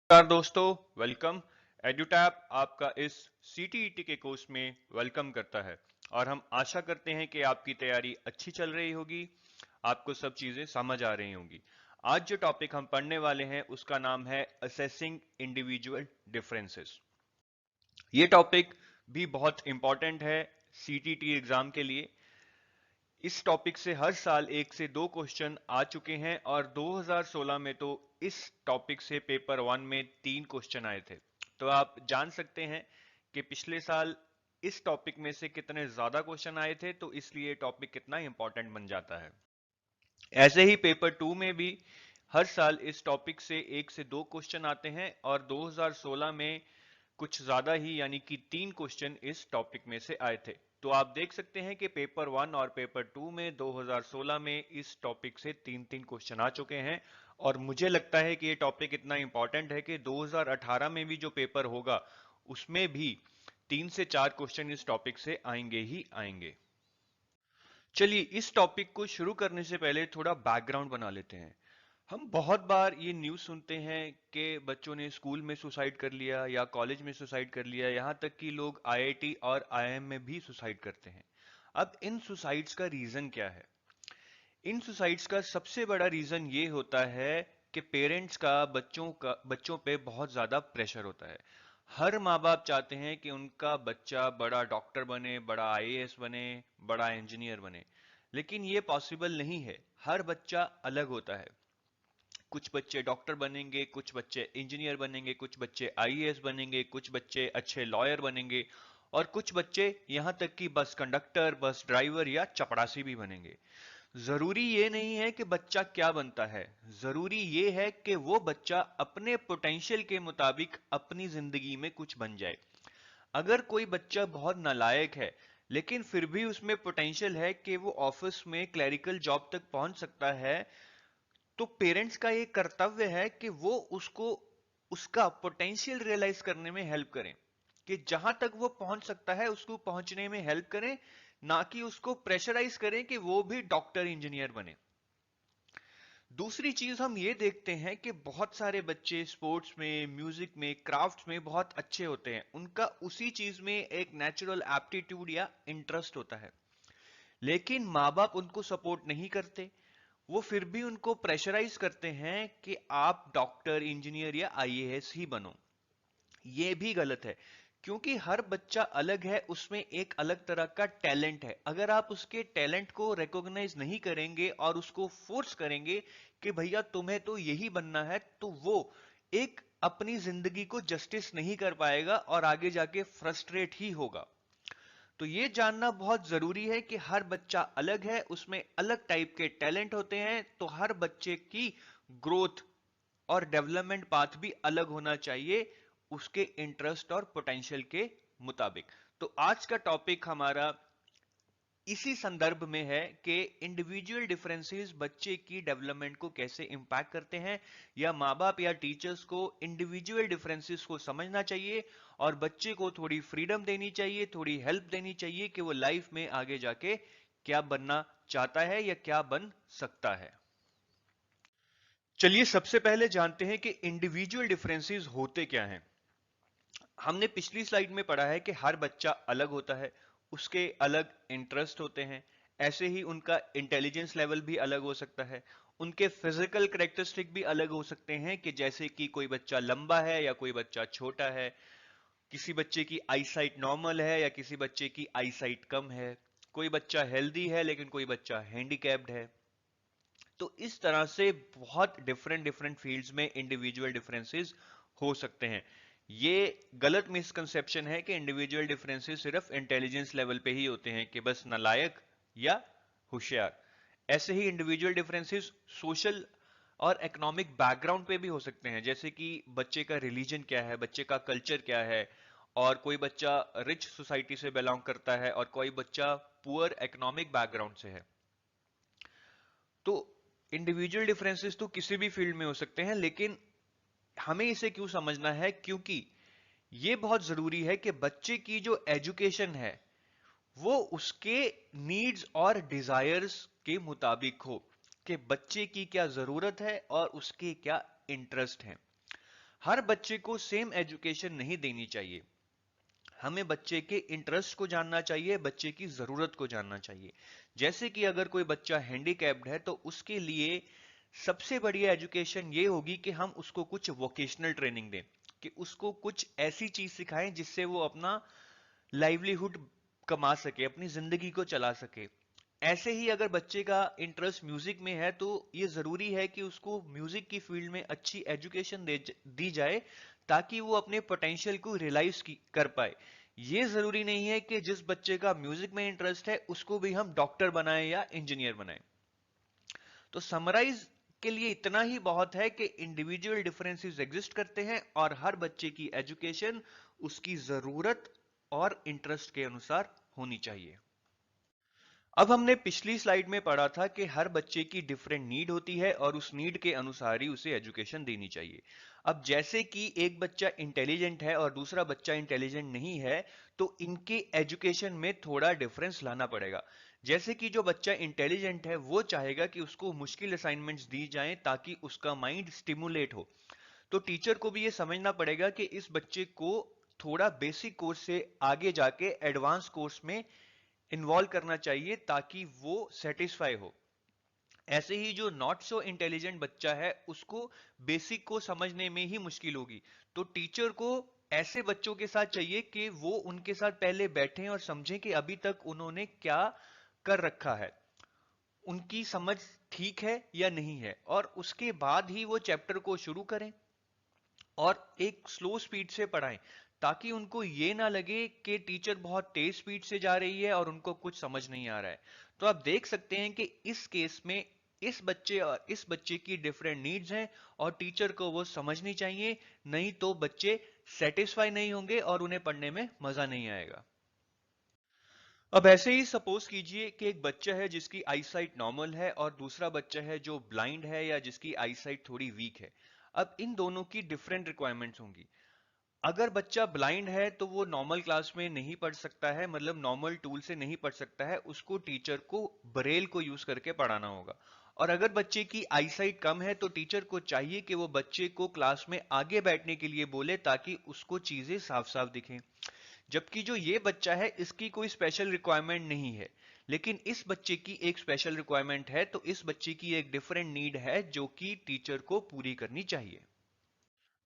नमस्कार दोस्तों, वेलकम। एडुटैप आपका इस सीटीईटी के कोर्स में वेलकम करता है और हम आशा करते हैं कि आपकी तैयारी अच्छी चल रही होगी, आपको सब चीजें समझ आ रही होंगी। आज जो टॉपिक हम पढ़ने वाले हैं उसका नाम है असेसिंग इंडिविजुअल डिफरेंसेस। ये टॉपिक भी बहुत इंपॉर्टेंट है सीटीटी एग्जाम के लिए। इस टॉपिक से हर साल 1 से 2 क्वेश्चन आ चुके हैं और 2016 में तो इस टॉपिक से पेपर 1 में 3 क्वेश्चन आए थे। तो आप जान सकते हैं कि पिछले साल इस टॉपिक में से कितने ज्यादा क्वेश्चन आए थे, तो इसलिए टॉपिक कितना इंपॉर्टेंट बन जाता है। ऐसे ही पेपर 2 में भी हर साल इस टॉपिक से 1 से 2 क्वेश्चन आते हैं और 2016 में कुछ ज्यादा ही यानी कि 3 क्वेश्चन इस टॉपिक में से आए थे। तो आप देख सकते हैं कि पेपर 1 और पेपर 2 में 2016 में इस टॉपिक से 3-3 क्वेश्चन आ चुके हैं और मुझे लगता है कि ये टॉपिक इतना इंपॉर्टेंट है कि 2018 में भी जो पेपर होगा उसमें भी 3 से 4 क्वेश्चन इस टॉपिक से आएंगे ही आएंगे। चलिए, इस टॉपिक को शुरू करने से पहले थोड़ा बैकग्राउंड बना लेते हैं। हम बहुत बार ये न्यूज़ सुनते हैं कि बच्चों ने स्कूल में सुसाइड कर लिया या कॉलेज में सुसाइड कर लिया, यहाँ तक कि लोग आईआईटी और आईआईएम में भी सुसाइड करते हैं। अब इन सुसाइड्स का रीजन क्या है? इन सुसाइड्स का सबसे बड़ा रीजन ये होता है कि पेरेंट्स का बच्चों पे बहुत ज्यादा प्रेशर होता है। हर माँ बाप चाहते हैं कि उनका बच्चा बड़ा डॉक्टर बने, बड़ा आईएएस बने, बड़ा इंजीनियर बने, लेकिन ये पॉसिबल नहीं है। हर बच्चा अलग होता है। कुछ बच्चे डॉक्टर बनेंगे, कुछ बच्चे इंजीनियर बनेंगे, कुछ बच्चे आईएएस बनेंगे, कुछ बच्चे अच्छे लॉयर बनेंगे और कुछ बच्चे यहां तक कि बस कंडक्टर, बस ड्राइवर या चपरासी भी बनेंगे। जरूरी ये नहीं है कि बच्चा क्या बनता है, जरूरी ये है कि वो बच्चा अपने पोटेंशियल के मुताबिक अपनी जिंदगी में कुछ बन जाए। अगर कोई बच्चा बहुत नालायक है लेकिन फिर भी उसमें पोटेंशियल है कि वो ऑफिस में क्लरिकल जॉब तक पहुंच सकता है, तो पेरेंट्स का ये कर्तव्य है कि वो उसको उसका पोटेंशियल रियलाइज करने में हेल्प करें, कि जहां तक वो पहुंच सकता है उसको पहुंचने में हेल्प करें, ना कि उसको प्रेशराइज करें कि वो भी डॉक्टर इंजीनियर बने। दूसरी चीज हम ये देखते हैं कि बहुत सारे बच्चे स्पोर्ट्स में, म्यूजिक में, क्राफ्ट्स में बहुत अच्छे होते हैं, उनका उसी चीज में एक नेचुरल एप्टीट्यूड या इंटरेस्ट होता है, लेकिन माँ बाप उनको सपोर्ट नहीं करते। वो फिर भी उनको प्रेशराइज करते हैं कि आप डॉक्टर, इंजीनियर या आईएएस ही बनो। ये भी गलत है, क्योंकि हर बच्चा अलग है, उसमें एक अलग तरह का टैलेंट है। अगर आप उसके टैलेंट को रिकॉग्नाइज नहीं करेंगे और उसको फोर्स करेंगे कि भैया तुम्हें तो यही बनना है, तो वो एक अपनी जिंदगी को जस्टिस नहीं कर पाएगा और आगे जाके फ्रस्ट्रेट ही होगा। तो ये जानना बहुत जरूरी है कि हर बच्चा अलग है, उसमें अलग टाइप के टैलेंट होते हैं, तो हर बच्चे की ग्रोथ और डेवलपमेंट पाथ भी अलग होना चाहिए उसके इंटरेस्ट और पोटेंशियल के मुताबिक। तो आज का टॉपिक हमारा इसी संदर्भ में है कि इंडिविजुअल डिफरेंसेस बच्चे की डेवलपमेंट को कैसे इंपैक्ट करते हैं, या माँ बाप या टीचर्स को इंडिविजुअल डिफरेंसेस को समझना चाहिए और बच्चे को थोड़ी फ्रीडम देनी चाहिए, थोड़ी हेल्प देनी चाहिए कि वो लाइफ में आगे जाके क्या बनना चाहता है या क्या बन सकता है। चलिए, सबसे पहले जानते हैं कि इंडिविजुअल डिफरेंसेस होते क्या हैं। हमने पिछली स्लाइड में पढ़ा है कि हर बच्चा अलग होता है, उसके अलग इंटरेस्ट होते हैं, ऐसे ही उनका इंटेलिजेंस लेवल भी अलग हो सकता है, उनके फिजिकल करेक्टरिस्टिक भी अलग हो सकते हैं, कि जैसे कि कोई बच्चा लंबा है या कोई बच्चा छोटा है, किसी बच्चे की आईसाइट नॉर्मल है या किसी बच्चे की आईसाइट कम है, कोई बच्चा हेल्दी है लेकिन कोई बच्चा हैंडीकैप्ड है। तो इस तरह से बहुत डिफरेंट डिफरेंट फील्ड्स में इंडिविजुअल डिफरेंसेस हो सकते हैं। ये गलत मिसकंसेप्शन है कि इंडिविजुअल डिफरेंसेस सिर्फ इंटेलिजेंस लेवल पे ही होते हैं, कि बस नालायक या होशियार। ऐसे ही इंडिविजुअल डिफरेंसेस सोशल और इकोनॉमिक बैकग्राउंड पे भी हो सकते हैं, जैसे कि बच्चे का रिलीजन क्या है, बच्चे का कल्चर क्या है, और कोई बच्चा रिच सोसाइटी से बिलोंग करता है और कोई बच्चा पुअर इकोनॉमिक बैकग्राउंड से है। तो इंडिविजुअल डिफरेंसेस तो किसी भी फील्ड में हो सकते हैं, लेकिन हमें इसे क्यों समझना है? क्योंकि यह बहुत जरूरी है कि बच्चे की जो एजुकेशन है वो उसके नीड्स और डिजायर्स के मुताबिक हो, कि बच्चे की क्या जरूरत है और उसके क्या इंटरेस्ट है। हर बच्चे को सेम एजुकेशन नहीं देनी चाहिए। हमें बच्चे के इंटरेस्ट को जानना चाहिए, बच्चे की जरूरत को जानना चाहिए। जैसे कि अगर कोई बच्चा हैंडीकैप्ड है तो उसके लिए सबसे बढ़िया एजुकेशन ये होगी कि हम उसको कुछ वोकेशनल ट्रेनिंग दें, कि उसको कुछ ऐसी चीज सिखाएं जिससे वो अपना लाइवलीहुड कमा सके, अपनी जिंदगी को चला सके। ऐसे ही अगर बच्चे का इंटरेस्ट म्यूजिक में है तो ये जरूरी है कि उसको म्यूजिक की फील्ड में अच्छी एजुकेशन दी जाए, ताकि वो अपने पोटेंशियल को रियलाइज कर पाए। ये जरूरी नहीं है कि जिस बच्चे का म्यूजिक में इंटरेस्ट है उसको भी हम डॉक्टर बनाएं या इंजीनियर बनाएं। तो समराइज के लिए इतना ही बहुत है कि इंडिविजुअल डिफरेंसेस एग्जिस्ट करते हैं और हर बच्चे की एजुकेशन उसकी जरूरत और इंटरेस्ट के अनुसार होनी चाहिए। अब हमने पिछली स्लाइड में पढ़ा था कि हर बच्चे की डिफरेंट नीड होती है और उस नीड के अनुसार ही उसे एजुकेशन देनी चाहिए। अब जैसे कि एक बच्चा इंटेलिजेंट है और दूसरा बच्चा इंटेलिजेंट नहीं है, तो इनके एजुकेशन में थोड़ा डिफरेंस लाना पड़ेगा। जैसे कि जो बच्चा इंटेलिजेंट है वो चाहेगा कि उसको मुश्किल असाइनमेंट्स दी जाएं ताकि उसका माइंड स्टिमुलेट हो। तो टीचर को भी ये समझना पड़ेगा कि इस बच्चे को थोड़ा बेसिक कोर्स से आगे जाके एडवांस कोर्स में इन्वॉल्व करना चाहिए ताकि वो सेटिस्फाई हो। ऐसे ही जो नॉट सो इंटेलिजेंट बच्चा है उसको बेसिक को समझने में ही मुश्किल होगी, तो टीचर को ऐसे बच्चों के साथ चाहिए कि वो उनके साथ पहले बैठें और समझें कि अभी तक उन्होंने क्या कर रखा है, उनकी समझ ठीक है या नहीं है, और उसके बाद ही वो चैप्टर को शुरू करें और एक स्लो स्पीड से पढ़ाएं, ताकि उनको ये ना लगे कि टीचर बहुत तेज स्पीड से जा रही है और उनको कुछ समझ नहीं आ रहा है। तो आप देख सकते हैं कि इस केस में इस बच्चे और इस बच्चे की डिफरेंट नीड्स हैं और टीचर को वो समझनी चाहिए, नहीं तो बच्चे सेटिस्फाई नहीं होंगे और उन्हें पढ़ने में मजा नहीं आएगा। अब ऐसे ही सपोज कीजिए कि एक बच्चा है जिसकी आईसाइट नॉर्मल है और दूसरा बच्चा है जो ब्लाइंड है या जिसकी आईसाइट थोड़ी वीक है। अब इन दोनों की डिफरेंट रिक्वायरमेंट्स होंगी। अगर बच्चा ब्लाइंड है तो वो नॉर्मल क्लास में नहीं पढ़ सकता है, मतलब नॉर्मल टूल से नहीं पढ़ सकता है, उसको टीचर को ब्रेल को यूज करके पढ़ाना होगा। और अगर बच्चे की आईसाइट कम है तो टीचर को चाहिए कि वो बच्चे को क्लास में आगे बैठने के लिए बोले ताकि उसको चीजें साफ साफ दिखें। जबकि जो ये बच्चा है इसकी कोई स्पेशल रिक्वायरमेंट नहीं है, लेकिन इस बच्चे की एक स्पेशल रिक्वायरमेंट है, तो इस बच्चे की एक डिफरेंट नीड है जो कि टीचर को पूरी करनी चाहिए।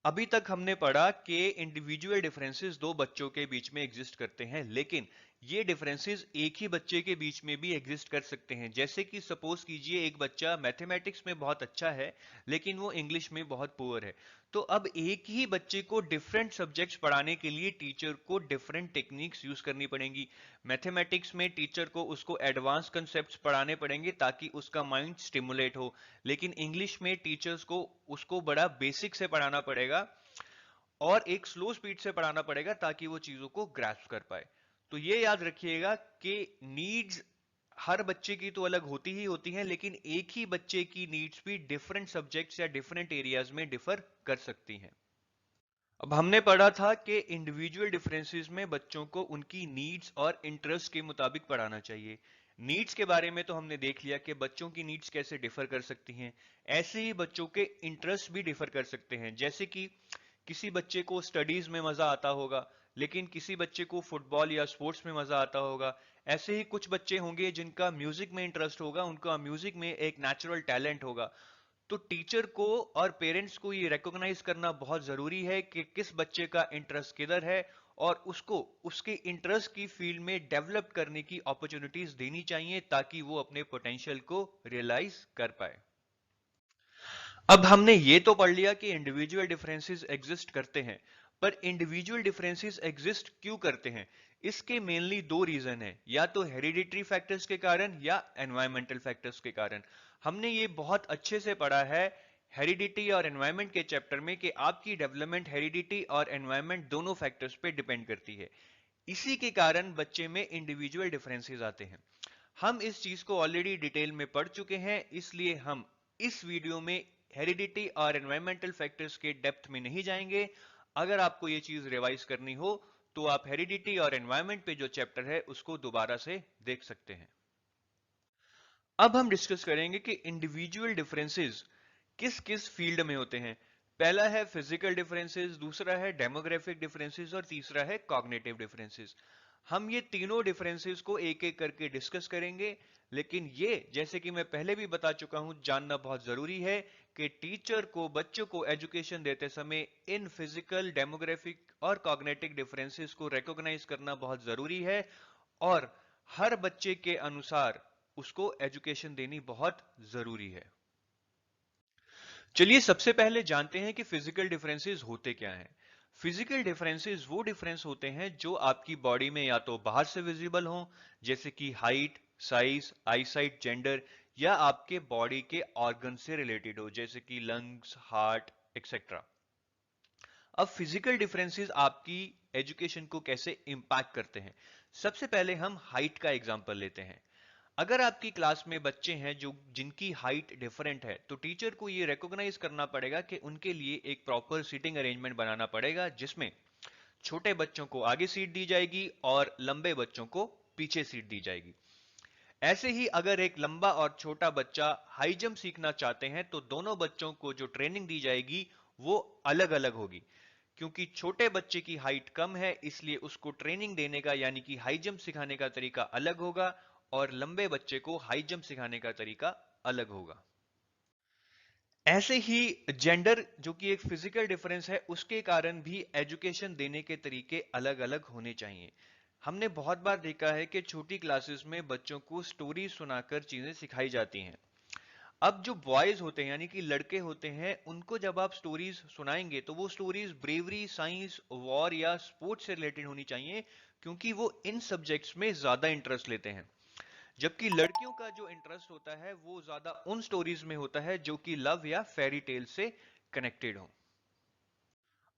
अभी तक हमने पढ़ा कि इंडिविजुअल डिफरेंसेस दो बच्चों के बीच में एग्जिस्ट करते हैं, लेकिन ये डिफरेंसेस एक ही बच्चे के बीच में भी एग्जिस्ट कर सकते हैं। जैसे कि सपोज कीजिए एक बच्चा मैथमेटिक्स में बहुत अच्छा है लेकिन वो इंग्लिश में बहुत पुअर है। तो अब एक ही बच्चे को डिफरेंट सब्जेक्ट्स पढ़ाने के लिए टीचर को डिफरेंट टेक्निक्स यूज करनी पड़ेंगी। मैथमेटिक्स में टीचर को उसको एडवांस कंसेप्ट्स पढ़ाने पड़ेंगे ताकि उसका माइंड स्टिमुलेट हो, लेकिन इंग्लिश में टीचर्स को उसको बड़ा बेसिक से पढ़ाना पड़ेगा और एक स्लो स्पीड से पढ़ाना पड़ेगा ताकि वो चीजों को ग्रैस्प कर पाए। तो ये याद रखिएगा कि नीड्स हर बच्चे की तो अलग होती ही होती हैं, लेकिन एक ही बच्चे की नीड्स भी डिफरेंट सब्जेक्ट्स या डिफरेंट एरियाज में डिफर कर सकती हैं। अब हमने पढ़ा था कि इंडिविजुअल डिफरेंसेस में बच्चों को उनकी नीड्स और इंटरेस्ट के मुताबिक पढ़ाना चाहिए। नीड्स के बारे में तो हमने देख लिया कि बच्चों की नीड्स कैसे डिफर कर सकती हैं। ऐसे ही बच्चों के इंटरेस्ट भी डिफर कर सकते हैं। जैसे कि किसी बच्चे को स्टडीज में मजा आता होगा लेकिन किसी बच्चे को फुटबॉल या स्पोर्ट्स में मजा आता होगा। ऐसे ही कुछ बच्चे होंगे जिनका म्यूजिक में इंटरेस्ट होगा, उनका म्यूजिक में एक नेचुरल टैलेंट होगा। तो टीचर को और पेरेंट्स को ये रिकॉग्नाइज करना बहुत जरूरी है कि किस बच्चे का इंटरेस्ट किधर है और उसको उसके इंटरेस्ट की फील्ड में डेवलप करने की अपॉर्चुनिटीज देनी चाहिए ताकि वो अपने पोटेंशियल को रियलाइज कर पाए। अब हमने ये तो पढ़ लिया कि इंडिविजुअल डिफरेंसेस एग्जिस्ट करते हैं, पर इंडिविजुअल डिफरेंसेस एग्जिस्ट क्यों करते हैं? इसके मेनली दो रीजन है, या तो हेरिडिटरी फैक्टर्स के कारण या एनवायरमेंटल फैक्टर्स के कारण। हमने ये बहुत अच्छे से पढ़ा है हेरिडिटी और एनवायरमेंट के चैप्टर में कि आपकी डेवलपमेंट हेरिडिटी और एनवायरमेंट दोनों फैक्टर्स पे डिपेंड करती है। इसी के कारण बच्चे में इंडिविजुअल डिफरेंसेस आते हैं। हम इस चीज को ऑलरेडी डिटेल में पढ़ चुके हैं, इसलिए हम इस वीडियो में हेरिडिटी और एनवायरमेंटल फैक्टर्स के डेप्थ में नहीं जाएंगे। अगर आपको ये चीज रिवाइज करनी हो तो आप हेरिडिटी और एनवायरमेंट पे जो चैप्टर है उसको दोबारा से देख सकते हैं। अब हम डिस्कस करेंगे कि इंडिविजुअल डिफरेंसेस किस किस फील्ड में होते हैं। पहला है फिजिकल डिफरेंसेस, दूसरा है डेमोग्राफिक डिफरेंसेस और तीसरा है कॉग्निटिव डिफरेंसेस। हम ये तीनों डिफरेंसेस को एक एक करके डिस्कस करेंगे, लेकिन ये जैसे कि मैं पहले भी बता चुका हूं, जानना बहुत जरूरी है कि टीचर को बच्चों को एजुकेशन देते समय इन फिजिकल, डेमोग्राफिक और कॉग्निटिव डिफरेंसेस को रिकॉग्नाइज करना बहुत जरूरी है, और हर बच्चे के अनुसार उसको एजुकेशन देनी बहुत जरूरी है। चलिए सबसे पहले जानते हैं कि फिजिकल डिफरेंसेस होते क्या हैं। फिजिकल डिफरेंसेस वो डिफरेंस होते हैं जो आपकी बॉडी में या तो बाहर से विजिबल हो, जैसे कि हाइट, साइज, आईसाइट, जेंडर, या आपके बॉडी के ऑर्गन से रिलेटेड हो, जैसे कि लंग्स, हार्ट, एक्सेट्रा। अब फिजिकल डिफरेंसेस आपकी एजुकेशन को कैसे इंपैक्ट करते हैं। सबसे पहले हम हाइट का एग्जांपल लेते हैं। अगर आपकी क्लास में बच्चे हैं जो जिनकी हाइट डिफरेंट है, तो टीचर को ये रिकॉग्नाइज करना पड़ेगा कि उनके लिए एक प्रॉपर सीटिंग अरेंजमेंट बनाना पड़ेगा, जिसमें छोटे बच्चों को आगे सीट दी जाएगी और लंबे बच्चों को पीछे सीट दी जाएगी। ऐसे ही अगर एक लंबा और छोटा बच्चा हाई जंप सीखना चाहते हैं, तो दोनों बच्चों को जो ट्रेनिंग दी जाएगी वो अलग अलग होगी। क्योंकि छोटे बच्चे की हाइट कम है, इसलिए उसको ट्रेनिंग देने का यानी कि हाई जंप सिखाने का तरीका अलग होगा, और लंबे बच्चे को हाई जंप सिखाने का तरीका अलग होगा। ऐसे ही जेंडर, जो कि एक फिजिकल डिफरेंस है, उसके कारण भी एजुकेशन देने के तरीके अलग अलग होने चाहिए। हमने बहुत बार देखा है कि छोटी क्लासेस में बच्चों को स्टोरी सुनाकर चीजें सिखाई जाती हैं। अब जो बॉयज होते हैं यानी कि लड़के होते हैं, उनको जब आप स्टोरीज सुनाएंगे तो वो स्टोरीज ब्रेवरी, साइंस, वॉर या स्पोर्ट्स से रिलेटेड होनी चाहिए, क्योंकि वो इन सब्जेक्ट्स में ज्यादा इंटरेस्ट लेते हैं। जबकि लड़कियों का जो इंटरेस्ट होता है वो ज्यादा उन स्टोरीज में होता है जो कि लव या फेरी टेल से कनेक्टेड हो।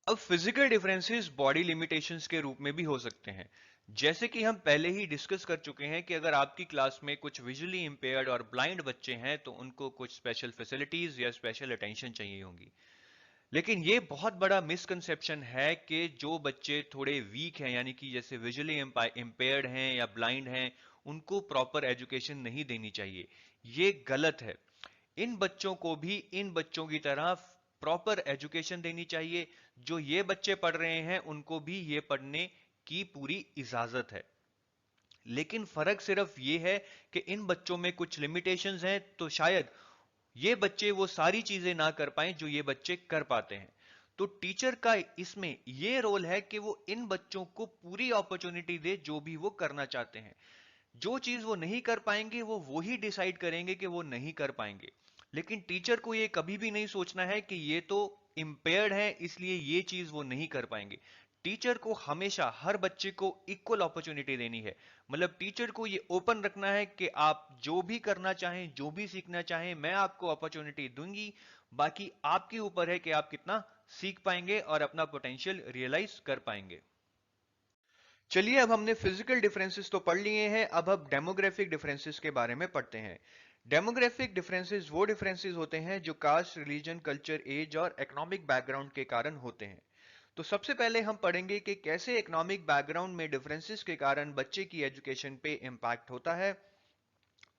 अब फिजिकल डिफरेंसेस बॉडी लिमिटेशंस के रूप में भी हो सकते हैं। जैसे कि हम पहले ही डिस्कस कर चुके हैं कि अगर आपकी क्लास में कुछ विजुअली इंपेयर्ड और ब्लाइंड बच्चे हैं, तो उनको कुछ स्पेशल फैसिलिटीज या स्पेशल अटेंशन चाहिए होंगी। लेकिन ये बहुत बड़ा मिसकंसेप्शन है कि जो बच्चे थोड़े वीक हैं, यानी कि जैसे विजुअली इंपेयर्ड हैं या ब्लाइंड हैं, उनको प्रॉपर एजुकेशन नहीं देनी चाहिए। ये गलत है। इन बच्चों को भी इन बच्चों की तरह प्रॉपर एजुकेशन देनी चाहिए। जो ये बच्चे पढ़ रहे हैं उनको भी ये पढ़ने की पूरी इजाजत है। लेकिन फर्क सिर्फ ये है कि इन बच्चों में कुछ लिमिटेशंस हैं, तो शायद ये बच्चे वो सारी चीजें ना कर पाए जो ये बच्चे कर पाते हैं। तो टीचर का इसमें ये रोल है कि वो इन बच्चों को पूरी अपॉर्चुनिटी दे जो भी वो करना चाहते हैं। जो चीज वो नहीं कर पाएंगे वो ही डिसाइड करेंगे कि वो नहीं कर पाएंगे। लेकिन टीचर को ये कभी भी नहीं सोचना है कि ये तो इम्पेयर्ड है इसलिए ये चीज वो नहीं कर पाएंगे। टीचर को हमेशा हर बच्चे को इक्वल अपॉर्चुनिटी देनी है। मतलब टीचर को ये ओपन रखना है कि आप जो भी करना चाहें, जो भी सीखना चाहें, मैं आपको अपॉर्चुनिटी दूंगी। बाकी आपके ऊपर है कि आप कितना सीख पाएंगे और अपना पोटेंशियल रियलाइज कर पाएंगे। चलिए अब हमने फिजिकल डिफरेंसेस तो पढ़ लिए हैं, अब हम डेमोग्राफिक डिफरेंसेस के बारे में पढ़ते हैं। डेमोग्राफिक डिफरेंसेस वो डिफरेंसेस होते हैं जो कास्ट, रिलीजन, कल्चर, एज और इकोनॉमिक बैकग्राउंड के कारण होते हैं। तो सबसे पहले हम पढ़ेंगे कि कैसे इकोनॉमिक बैकग्राउंड में डिफरेंसेस के कारण बच्चे की एजुकेशन पे इंपैक्ट होता है,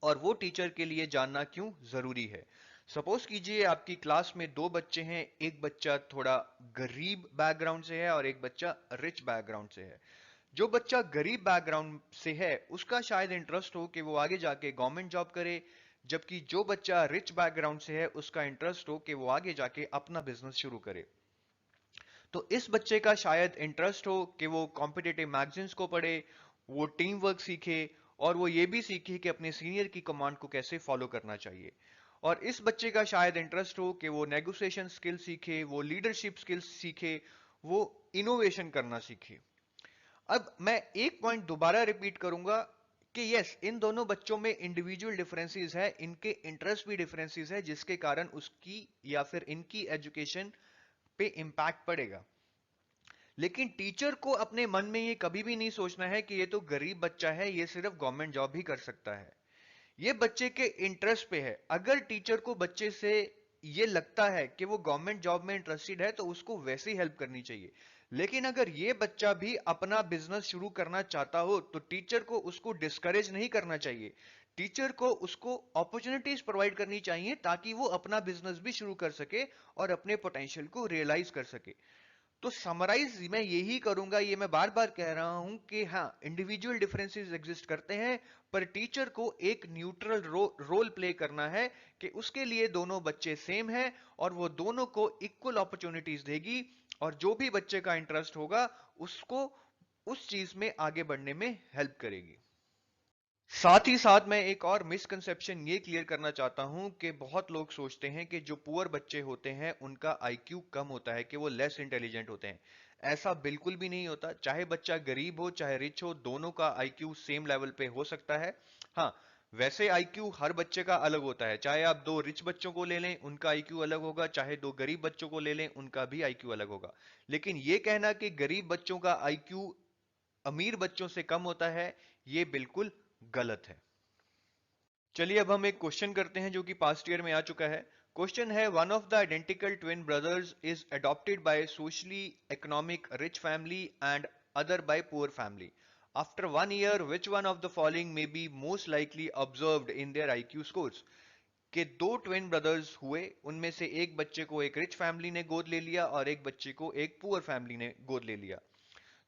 और वो टीचर के लिए जानना क्यों जरूरी है। सपोज कीजिए आपकी क्लास में दो बच्चे हैं, एक बच्चा थोड़ा गरीब बैकग्राउंड से है और एक बच्चा रिच बैकग्राउंड से है। जो बच्चा गरीब बैकग्राउंड से है उसका शायद इंटरेस्ट हो कि वो आगे जाके गवर्नमेंट जॉब करे, जबकि जो बच्चा रिच बैकग्राउंड से है उसका इंटरेस्ट हो कि वो आगे जाके अपना बिजनेस शुरू करे। तो इस बच्चे का शायद इंटरेस्ट हो कि वो कॉम्पिटिटिव मैगजीन्स को पढ़े, वो टीम वर्क सीखे, और वो ये भी सीखे कि अपने सीनियर की कमांड को कैसे फॉलो करना चाहिए। और इस बच्चे का शायद इंटरेस्ट हो कि वो नेगोशिएशन स्किल सीखे, वो लीडरशिप स्किल्स सीखे, वो इनोवेशन करना सीखे। अब मैं एक पॉइंट दोबारा रिपीट करूंगा कि यस, इन दोनों बच्चों में इंडिविजुअल डिफरेंसेस है, इनके इंटरेस्ट भी डिफरेंसेस है, जिसके कारण उसकी या फिर इनकी एजुकेशन पे इंपैक्ट पड़ेगा। लेकिन टीचर को अपने मन में ये कभी भी नहीं सोचना है कि ये तो गरीब बच्चा है, ये सिर्फ गवर्नमेंट जॉब ही कर सकता है। ये बच्चे के इंटरेस्ट पे है। अगर टीचर को बच्चे से ये लगता है कि वो गवर्नमेंट जॉब में इंटरेस्टेड है, तो उसको वैसे ही हेल्प करनी चाहिए। लेकिन अगर ये बच्चा भी अपना बिजनेस शुरू करना चाहता हो, तो टीचर को उसको डिस्करेज नहीं करना चाहिए। टीचर को उसको अपॉर्चुनिटीज प्रोवाइड करनी चाहिए ताकि वो अपना बिजनेस भी शुरू कर सके और अपने पोटेंशियल को रियलाइज कर सके। तो समराइज मैं यही करूंगा, ये मैं बार बार कह रहा हूं कि हाँ, इंडिविजुअल डिफरेंसेस एग्जिस्ट करते हैं, पर टीचर को एक न्यूट्रल रोल प्ले करना है कि उसके लिए दोनों बच्चे सेम हैं और वो दोनों को इक्वल अपॉर्चुनिटीज देगी, और जो भी बच्चे का इंटरेस्ट होगा उसको उस चीज में आगे बढ़ने में हेल्प करेगी। साथ ही साथ मैं एक और मिसकंसेप्शन ये क्लियर करना चाहता हूं कि बहुत लोग सोचते हैं कि जो पुअर बच्चे होते हैं उनका आईक्यू कम होता है, कि वो लेस इंटेलिजेंट होते हैं। ऐसा बिल्कुल भी नहीं होता। चाहे बच्चा गरीब हो चाहे रिच हो, दोनों का आईक्यू सेम लेवल पे हो सकता है। हाँ, वैसे आईक्यू हर बच्चे का अलग होता है। चाहे आप दो रिच बच्चों को ले लें, उनका आईक्यू अलग होगा, चाहे दो गरीब बच्चों को ले लें, उनका भी आईक्यू अलग होगा। लेकिन ये कहना कि गरीब बच्चों का आईक्यू अमीर बच्चों से कम होता है, ये बिल्कुल गलत है। चलिए अब हम एक क्वेश्चन करते हैं जो कि पास्ट ईयर में आ चुका है। क्वेश्चन है, one of the identical twin brothers is adopted by socially economic rich family and other by poor family. After 1 year which one of the following may be most likely observed in their IQ scores? कि दो twin brothers हुए, उनमें से एक बच्चे को एक rich family ने गोद ले लिया और एक बच्चे को एक पुअर फैमिली ने गोद ले लिया।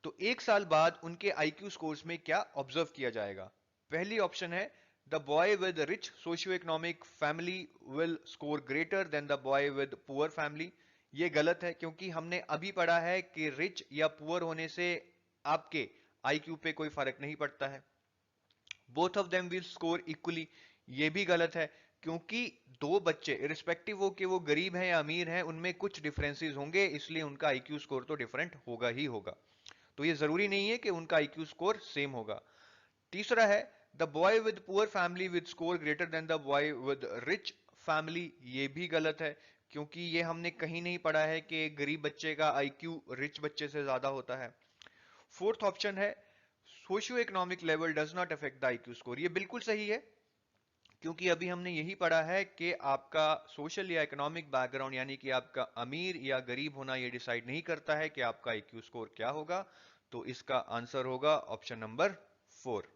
तो 1 साल बाद उनके आईक्यू स्कोर्स में क्या ऑब्जर्व किया जाएगा? पहली ऑप्शन है, the boy with rich socio economic family will score greater than the boy with poor family. ये गलत है, क्योंकि हमने अभी पढ़ा है कि रिच या पुअर होने से आपके आईक्यू पे कोई फर्क नहीं पड़ता है। Both of them will score equally, ये भी गलत है, क्योंकि दो बच्चे इरिस्पेक्टिव हो कि वो गरीब हैं या अमीर हैं, उनमें कुछ डिफरेंसेस होंगे, इसलिए उनका आईक्यू स्कोर तो डिफरेंट होगा ही होगा। तो ये जरूरी नहीं है कि उनका आईक्यू स्कोर सेम होगा। तीसरा है, the boy with poor family with score greater than the boy with rich family, ये भी गलत है, क्योंकि ये हमने कहीं नहीं पढ़ा है कि गरीब बच्चे का आईक्यू रिच बच्चे से ज्यादा होता है। फोर्थ ऑप्शन है, socio economic level does not affect the IQ score, ये बिल्कुल सही है, क्योंकि अभी हमने यही पढ़ा है कि आपका सोशल या इकोनॉमिक बैकग्राउंड, यानी कि आपका अमीर या गरीब होना, ये डिसाइड नहीं करता है कि आपका आईक्यू स्कोर क्या होगा। तो इसका आंसर होगा ऑप्शन नंबर 4।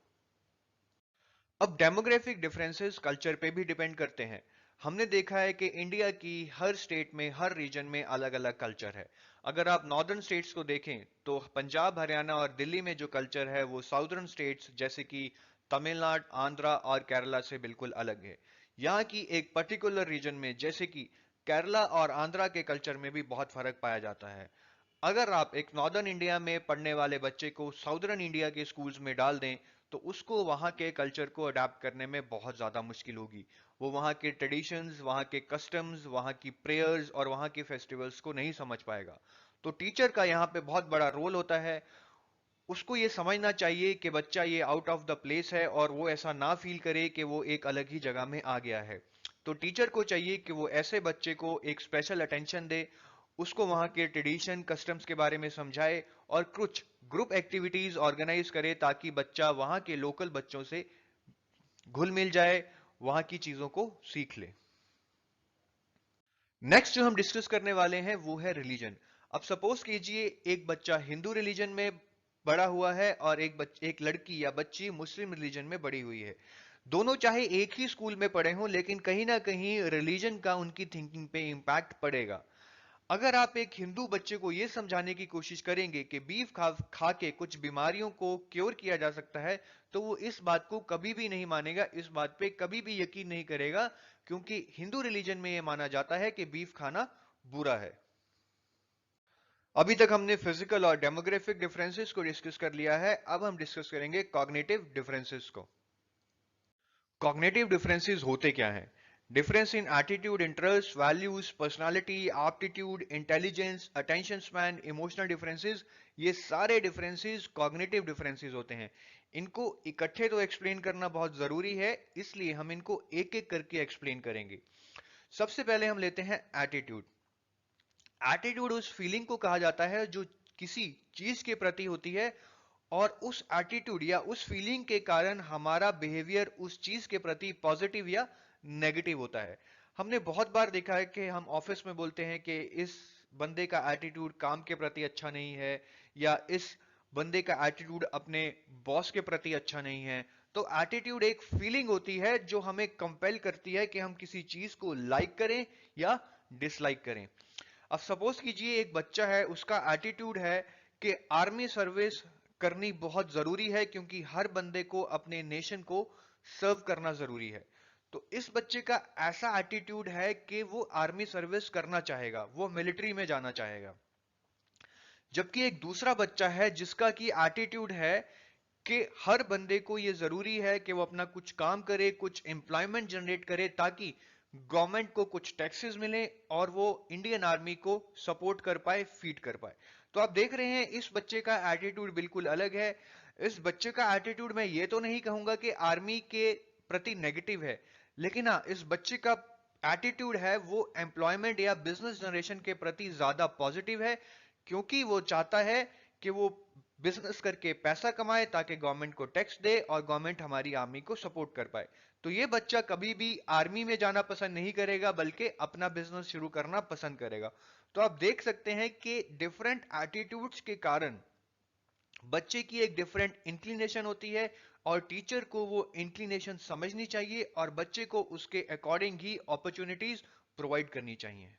अब डेमोग्राफिक डिफरेंसेस कल्चर पे भी डिपेंड करते हैं। हमने देखा है कि इंडिया की हर स्टेट में, हर रीजन में अलग अलग कल्चर है। अगर आप नॉर्दर्न स्टेट्स को देखें तो पंजाब, हरियाणा और दिल्ली में जो कल्चर है वो साउदर्न स्टेट्स जैसे कि तमिलनाडु, आंध्रा और केरला से बिल्कुल अलग है। यहाँ की एक पर्टिकुलर रीजन में जैसे कि केरला और आंध्रा के कल्चर में भी बहुत फर्क पाया जाता है। अगर आप एक नॉर्दर्न इंडिया में पढ़ने वाले बच्चे को साउदर्न इंडिया के स्कूल्स में डाल दें तो उसको वहां के कल्चर को अडाप्ट करने में बहुत ज्यादा मुश्किल होगी। वो वहां के ट्रेडिशंस, वहां के कस्टम्स, वहां की प्रेयर्स और वहां के फेस्टिवल्स को नहीं समझ पाएगा। तो टीचर का यहाँ पे बहुत बड़ा रोल होता है। उसको ये समझना चाहिए कि बच्चा ये आउट ऑफ द प्लेस है और वो ऐसा ना फील करे कि वो एक अलग ही जगह में आ गया है। तो टीचर को चाहिए कि वो ऐसे बच्चे को एक स्पेशल अटेंशन दे, उसको वहां के ट्रेडिशन कस्टम्स के बारे में समझाए और कुछ ग्रुप एक्टिविटीज ऑर्गेनाइज करे ताकि बच्चा वहां के लोकल बच्चों से घुल मिल जाए, वहां की चीजों को सीख ले। नेक्स्ट जो हम डिस्कस करने वाले हैं वो है रिलीजन। अब सपोज कीजिए एक बच्चा हिंदू रिलीजन में बड़ा हुआ है और एक लड़की या बच्ची मुस्लिम रिलीजन में बड़ी हुई है। दोनों चाहे एक ही स्कूल में पढ़े हों, लेकिन कहीं ना कहीं रिलीजन का उनकी थिंकिंग पे इंपैक्ट पड़ेगा। अगर आप एक हिंदू बच्चे को यह समझाने की कोशिश करेंगे कि बीफ खा के कुछ बीमारियों को क्योर किया जा सकता है, तो वो इस बात को कभी भी नहीं मानेगा, इस बात पे कभी भी यकीन नहीं करेगा, क्योंकि हिंदू रिलीजन में यह माना जाता है कि बीफ खाना बुरा है। अभी तक हमने फिजिकल और डेमोग्राफिक डिफरेंसेस को डिस्कस कर लिया है, अब हम डिस्कस करेंगे कॉग्निटिव डिफरेंसेस को। कॉग्निटिव डिफरेंसेस होते क्या हैं? Difference in attitude, interest, values, personality, aptitude, intelligence, attention span, emotional differences, ये सारे डिफरेंसेस कॉग्निटिव डिफरेंसेस होते हैं। इनको इकट्ठे तो एक्सप्लेन करना बहुत जरूरी है, इसलिए हम इनको एक एक करके एक्सप्लेन करेंगे। सबसे पहले हम लेते हैं एटीट्यूड। एटीट्यूड उस फीलिंग को कहा जाता है जो किसी चीज के प्रति होती है, और उस एटीट्यूड या उस फीलिंग के कारण हमारा बिहेवियर उस चीज के प्रति पॉजिटिव या नेगेटिव होता है। हमने बहुत बार देखा है कि हम ऑफिस में बोलते हैं कि इस बंदे का एटीट्यूड काम के प्रति अच्छा नहीं है, या इस बंदे का एटीट्यूड अपने बॉस के प्रति अच्छा नहीं है। तो एटीट्यूड एक फीलिंग होती है जो हमें कंपेल करती है कि हम किसी चीज को लाइक करें या डिसलाइक करें। अब सपोज कीजिए एक बच्चा है, उसका एटीट्यूड है कि आर्मी सर्विस करनी बहुत जरूरी है क्योंकि हर बंदे को अपने नेशन को सर्व करना जरूरी है। तो इस बच्चे का ऐसा एटीट्यूड है कि वो आर्मी सर्विस करना चाहेगा, वो मिलिट्री में जाना चाहेगा। जबकि एक दूसरा बच्चा है जिसका की एटीट्यूड है कि हर बंदे को ये जरूरी है कि वो अपना कुछ काम करे, कुछ एम्प्लॉयमेंट जनरेट करे ताकि गवर्नमेंट को कुछ टैक्सेस मिले और वो इंडियन आर्मी को सपोर्ट कर पाए, फीड कर पाए। तो आप देख रहे हैं इस बच्चे का एटीट्यूड बिल्कुल अलग है। इस बच्चे का एटीट्यूड मैं ये तो नहीं कहूंगा कि आर्मी के प्रति नेगेटिव है, लेकिन हाँ इस बच्चे का एटीट्यूड है वो एम्प्लॉयमेंट या बिजनेस जनरेशन के प्रति ज्यादा पॉजिटिव है, क्योंकि वो चाहता है कि वो बिजनेस करके पैसा कमाए ताकि गवर्नमेंट को टैक्स दे और गवर्नमेंट हमारी आर्मी को सपोर्ट कर पाए। तो ये बच्चा कभी भी आर्मी में जाना पसंद नहीं करेगा बल्कि अपना बिजनेस शुरू करना पसंद करेगा। तो आप देख सकते हैं कि डिफरेंट एटीट्यूड्स के कारण बच्चे की एक डिफरेंट इंक्लिनेशन होती है और टीचर को वो इंक्लिनेशन समझनी चाहिए और बच्चे को उसके अकॉर्डिंग ही अपॉर्चुनिटीज प्रोवाइड करनी चाहिए।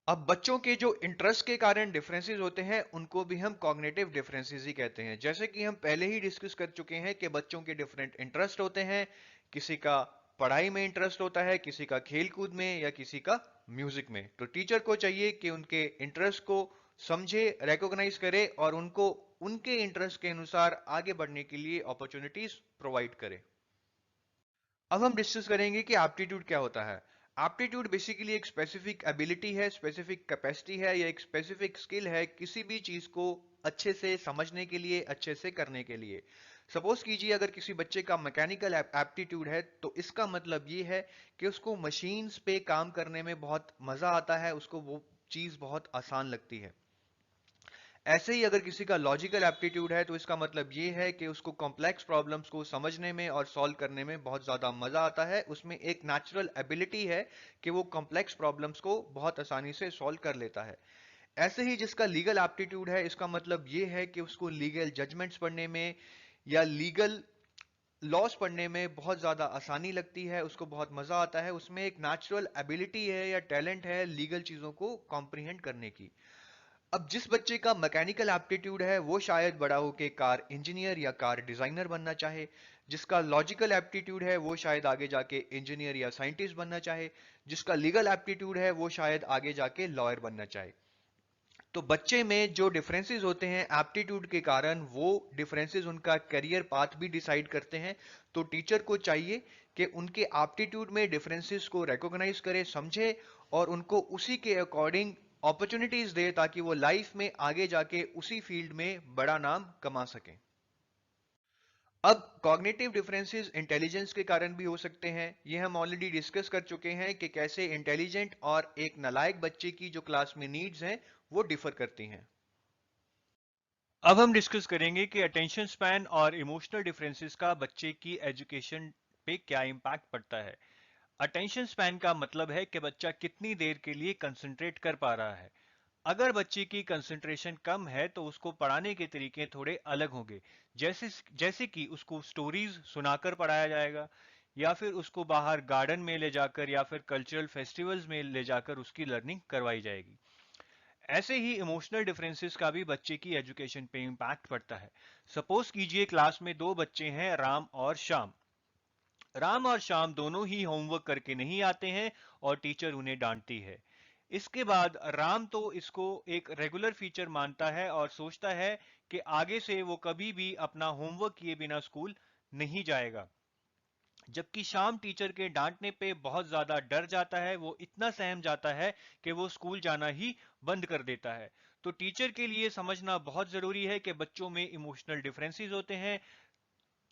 अब बच्चों के जो इंटरेस्ट के कारण डिफरेंसेस होते हैं उनको भी हम कॉग्निटिव डिफरेंसेस ही कहते हैं। जैसे कि हम पहले ही डिस्कस कर चुके हैं कि बच्चों के डिफरेंट इंटरेस्ट होते हैं, किसी का पढ़ाई में इंटरेस्ट होता है, किसी का खेल कूद में या किसी का म्यूजिक में। तो टीचर को चाहिए कि उनके इंटरेस्ट को समझे, रिकॉग्नाइज करे और उनको उनके इंटरेस्ट के अनुसार आगे बढ़ने के लिए अपॉर्चुनिटीज प्रोवाइड करे। अब हम डिस्कस करेंगे कि एप्टीट्यूड क्या होता है। एप्टीट्यूड बेसिकली एक स्पेसिफिक एबिलिटी है, स्पेसिफिक कैपेसिटी है या एक स्पेसिफिक स्किल है किसी भी चीज को अच्छे से समझने के लिए, अच्छे से करने के लिए। सपोज कीजिए अगर किसी बच्चे का मैकेनिकल एप्टीट्यूड है तो इसका मतलब ये है कि उसको मशीन्स पे काम करने में बहुत मजा आता है, उसको वो चीज बहुत आसान लगती है। ऐसे ही अगर किसी का लॉजिकल एप्टीट्यूड है तो इसका मतलब ये है कि उसको कॉम्प्लेक्स प्रॉब्लम्स को समझने में और सॉल्व करने में बहुत ज्यादा मजा आता है, उसमें एक नेचुरल एबिलिटी है कि वो कॉम्प्लेक्स प्रॉब्लम्स को बहुत आसानी से सॉल्व कर लेता है। ऐसे ही जिसका लीगल एप्टीट्यूड है इसका मतलब ये है कि उसको लीगल जजमेंट्स पढ़ने में या लीगल लॉस पढ़ने में बहुत ज्यादा आसानी लगती है, उसको बहुत मजा आता है, उसमें एक नेचुरल एबिलिटी है या टैलेंट है लीगल चीजों को कॉम्प्रिहेंड करने की। अब जिस बच्चे का मैकेनिकल एप्टीट्यूड है वो शायद बड़ा होके कार इंजीनियर या कार डिजाइनर बनना चाहे। जिसका लॉजिकल एप्टीट्यूड है वो शायद आगे जाके इंजीनियर या साइंटिस्ट बनना चाहे। जिसका लीगल एप्टीट्यूड है वो शायद आगे जाके लॉयर बनना चाहे। तो बच्चे में जो डिफरेंसेस होते हैं एप्टीट्यूड के कारण, वो डिफरेंसेस उनका करियर पाथ भी डिसाइड करते हैं। तो टीचर को चाहिए कि उनके एप्टीट्यूड में डिफरेंसेस को रिकॉग्नाइज करे, समझे और उनको उसी के अकॉर्डिंग अपॉर्चुनिटीज दे ताकि वो लाइफ में आगे जाके उसी फील्ड में बड़ा नाम कमा सके। अब कॉग्निटिव डिफरेंसेस इंटेलिजेंस के कारण भी हो सकते हैं। ये हम ऑलरेडी डिस्कस कर चुके हैं कि कैसे इंटेलिजेंट और एक नालायक बच्चे की जो क्लास में नीड्स हैं वो डिफर करती हैं। अब हम डिस्कस करेंगे कि अटेंशन स्पैन और इमोशनल डिफरेंसेस का बच्चे की एजुकेशन पे क्या इम्पैक्ट पड़ता है। अटेंशन स्पैन का मतलब है कि बच्चा कितनी देर के लिए कंसंट्रेट कर पा रहा है। अगर बच्चे की कंसंट्रेशन कम है तो उसको पढ़ाने के तरीके थोड़े अलग होंगे। जैसे जैसे कि उसको स्टोरीज सुनाकर पढ़ाया जाएगा या फिर उसको बाहर गार्डन में ले जाकर या फिर कल्चरल फेस्टिवल्स में ले जाकर उसकी लर्निंग करवाई जाएगी। ऐसे ही इमोशनल डिफरेंसेस का भी बच्चे की एजुकेशन पे इम्पैक्ट पड़ता है। सपोज कीजिए क्लास में दो बच्चे हैं, राम और श्याम। राम और श्याम दोनों ही होमवर्क करके नहीं आते हैं और टीचर उन्हें डांटती है। इसके बाद राम तो इसको एक रेगुलर फीचर मानता है और सोचता है कि आगे से वो कभी भी अपना होमवर्क किए बिना स्कूल नहीं जाएगा। जबकि श्याम टीचर के डांटने पे बहुत ज्यादा डर जाता है, वो इतना सहम जाता है कि वो स्कूल जाना ही बंद कर देता है। तो टीचर के लिए समझना बहुत जरूरी है कि बच्चों में इमोशनल डिफरेंसेस होते हैं,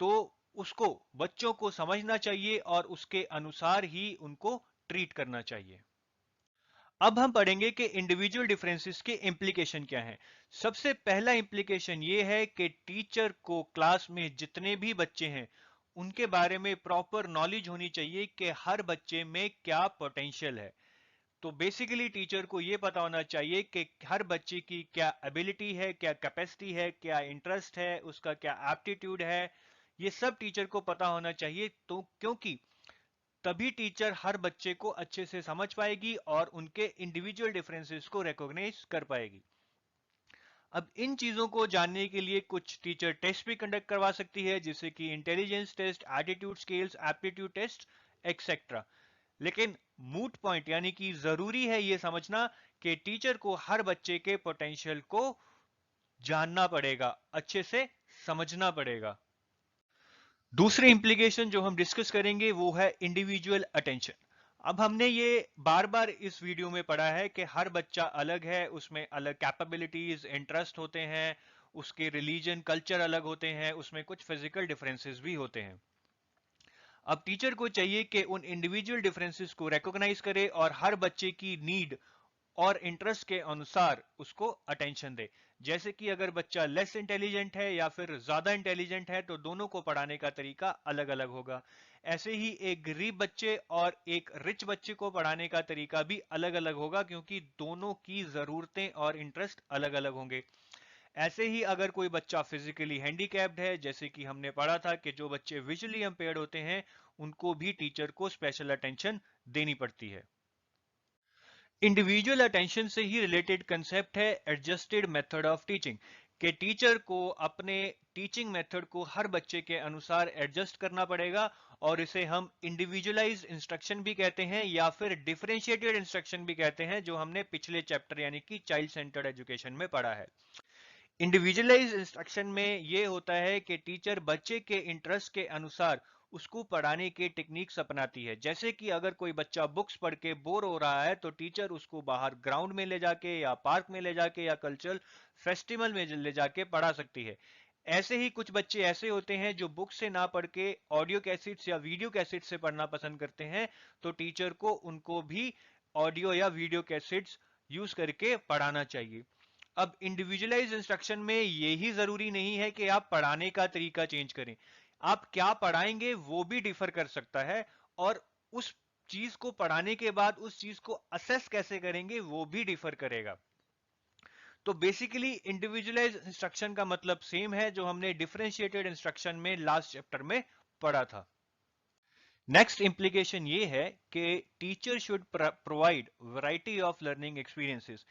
तो उसको बच्चों को समझना चाहिए और उसके अनुसार ही उनको ट्रीट करना चाहिए। अब हम पढ़ेंगे कि इंडिविजुअल डिफरेंसेस के इम्प्लीकेशन क्या हैं। सबसे पहला इम्प्लीकेशन ये है कि टीचर को क्लास में जितने भी बच्चे हैं उनके बारे में प्रॉपर नॉलेज होनी चाहिए कि हर बच्चे में क्या पोटेंशियल है। तो बेसिकली टीचर को यह पता होना चाहिए कि हर बच्चे की क्या एबिलिटी है, क्या कैपेसिटी है, क्या इंटरेस्ट है, उसका क्या एप्टीट्यूड है ये सब टीचर को पता होना चाहिए, तो क्योंकि तभी टीचर हर बच्चे को अच्छे से समझ पाएगी और उनके इंडिविजुअल डिफरेंसेस को रिकॉग्नाइज कर पाएगी। अब इन चीजों को जानने के लिए कुछ टीचर टेस्ट भी कंडक्ट करवा सकती है, जैसे कि intelligence test, attitude scales, aptitude test, etcetera. लेकिन मूट पॉइंट यानी कि जरूरी है ये समझना कि टीचर को हर बच्चे के पोटेंशियल को जानना पड़ेगा, अच्छे से समझना पड़ेगा। दूसरी इंप्लीकेशन जो हम डिस्कस करेंगे वो है इंडिविजुअल अटेंशन। अब हमने ये बार बार इस वीडियो में पढ़ा है कि हर बच्चा अलग है, उसमें अलग कैपेबिलिटीज, इंटरेस्ट होते हैं, उसके रिलीजन, कल्चर अलग होते हैं, उसमें कुछ फिजिकल डिफरेंसेस भी होते हैं। अब टीचर को चाहिए कि उन इंडिविजुअल डिफरेंसेस को रिकॉग्नाइज करे और हर बच्चे की नीड और इंटरेस्ट के अनुसार उसको अटेंशन दे। जैसे कि अगर बच्चा लेस इंटेलिजेंट है या फिर ज्यादा इंटेलिजेंट है तो दोनों को पढ़ाने का तरीका अलग अलग होगा। ऐसे ही एक गरीब बच्चे और एक रिच बच्चे को पढ़ाने का तरीका भी अलग अलग होगा, क्योंकि दोनों की जरूरतें और इंटरेस्ट अलग अलग होंगे। ऐसे ही अगर कोई बच्चा फिजिकली हैंडीकैप्ड है, जैसे कि हमने पढ़ा था कि जो बच्चे विजुअली इंपेयर्ड होते हैं उनको भी टीचर को स्पेशल अटेंशन देनी पड़ती है। इंडिविजुअल अटेंशन से ही रिलेटेड कंसेप्ट है एडजस्टेड मेथड ऑफ टीचिंग, कि टीचर को अपने टीचिंग मेथड को हर बच्चे के अनुसार एडजस्ट करना पड़ेगा, और इसे हम इंडिविजुअलाइज्ड इंस्ट्रक्शन भी कहते हैं या फिर डिफरेंशिएटेड इंस्ट्रक्शन भी कहते हैं, जो हमने पिछले चैप्टर यानी कि चाइल्ड सेंटर्ड एजुकेशन में पढ़ा है। इंडिविजुअलाइज्ड इंस्ट्रक्शन में यह होता है कि टीचर बच्चे के इंटरेस्ट के अनुसार उसको पढ़ाने के टेक्निक्स अपनाती है। जैसे कि अगर कोई बच्चा बुक्स पढ़ के बोर हो रहा है तो टीचर उसको बाहर ग्राउंड में ले जाके या पार्क में ले जाके या कल्चरल फेस्टिवल में ले जाके पढ़ा सकती है। ऐसे ही कुछ बच्चे ऐसे होते हैं जो बुक से ना पढ़ के ऑडियो कैसेट्स या वीडियो कैसेट्स से पढ़ना पसंद करते हैं, तो टीचर को उनको भी ऑडियो या वीडियो कैसेट्स यूज करके पढ़ाना चाहिए। अब इंडिविजुअलाइज इंस्ट्रक्शन में यही जरूरी नहीं है कि आप पढ़ाने का तरीका चेंज करें, आप क्या पढ़ाएंगे वो भी डिफर कर सकता है, और उस चीज को पढ़ाने के बाद उस चीज को असेस कैसे करेंगे वो भी डिफर करेगा। तो बेसिकली इंडिविजुअलाइज इंस्ट्रक्शन का मतलब सेम है जो हमने डिफरेंशिएटेड इंस्ट्रक्शन में लास्ट चैप्टर में पढ़ा था। नेक्स्ट इंप्लीकेशन ये है कि teacher should provide variety of learning experiences,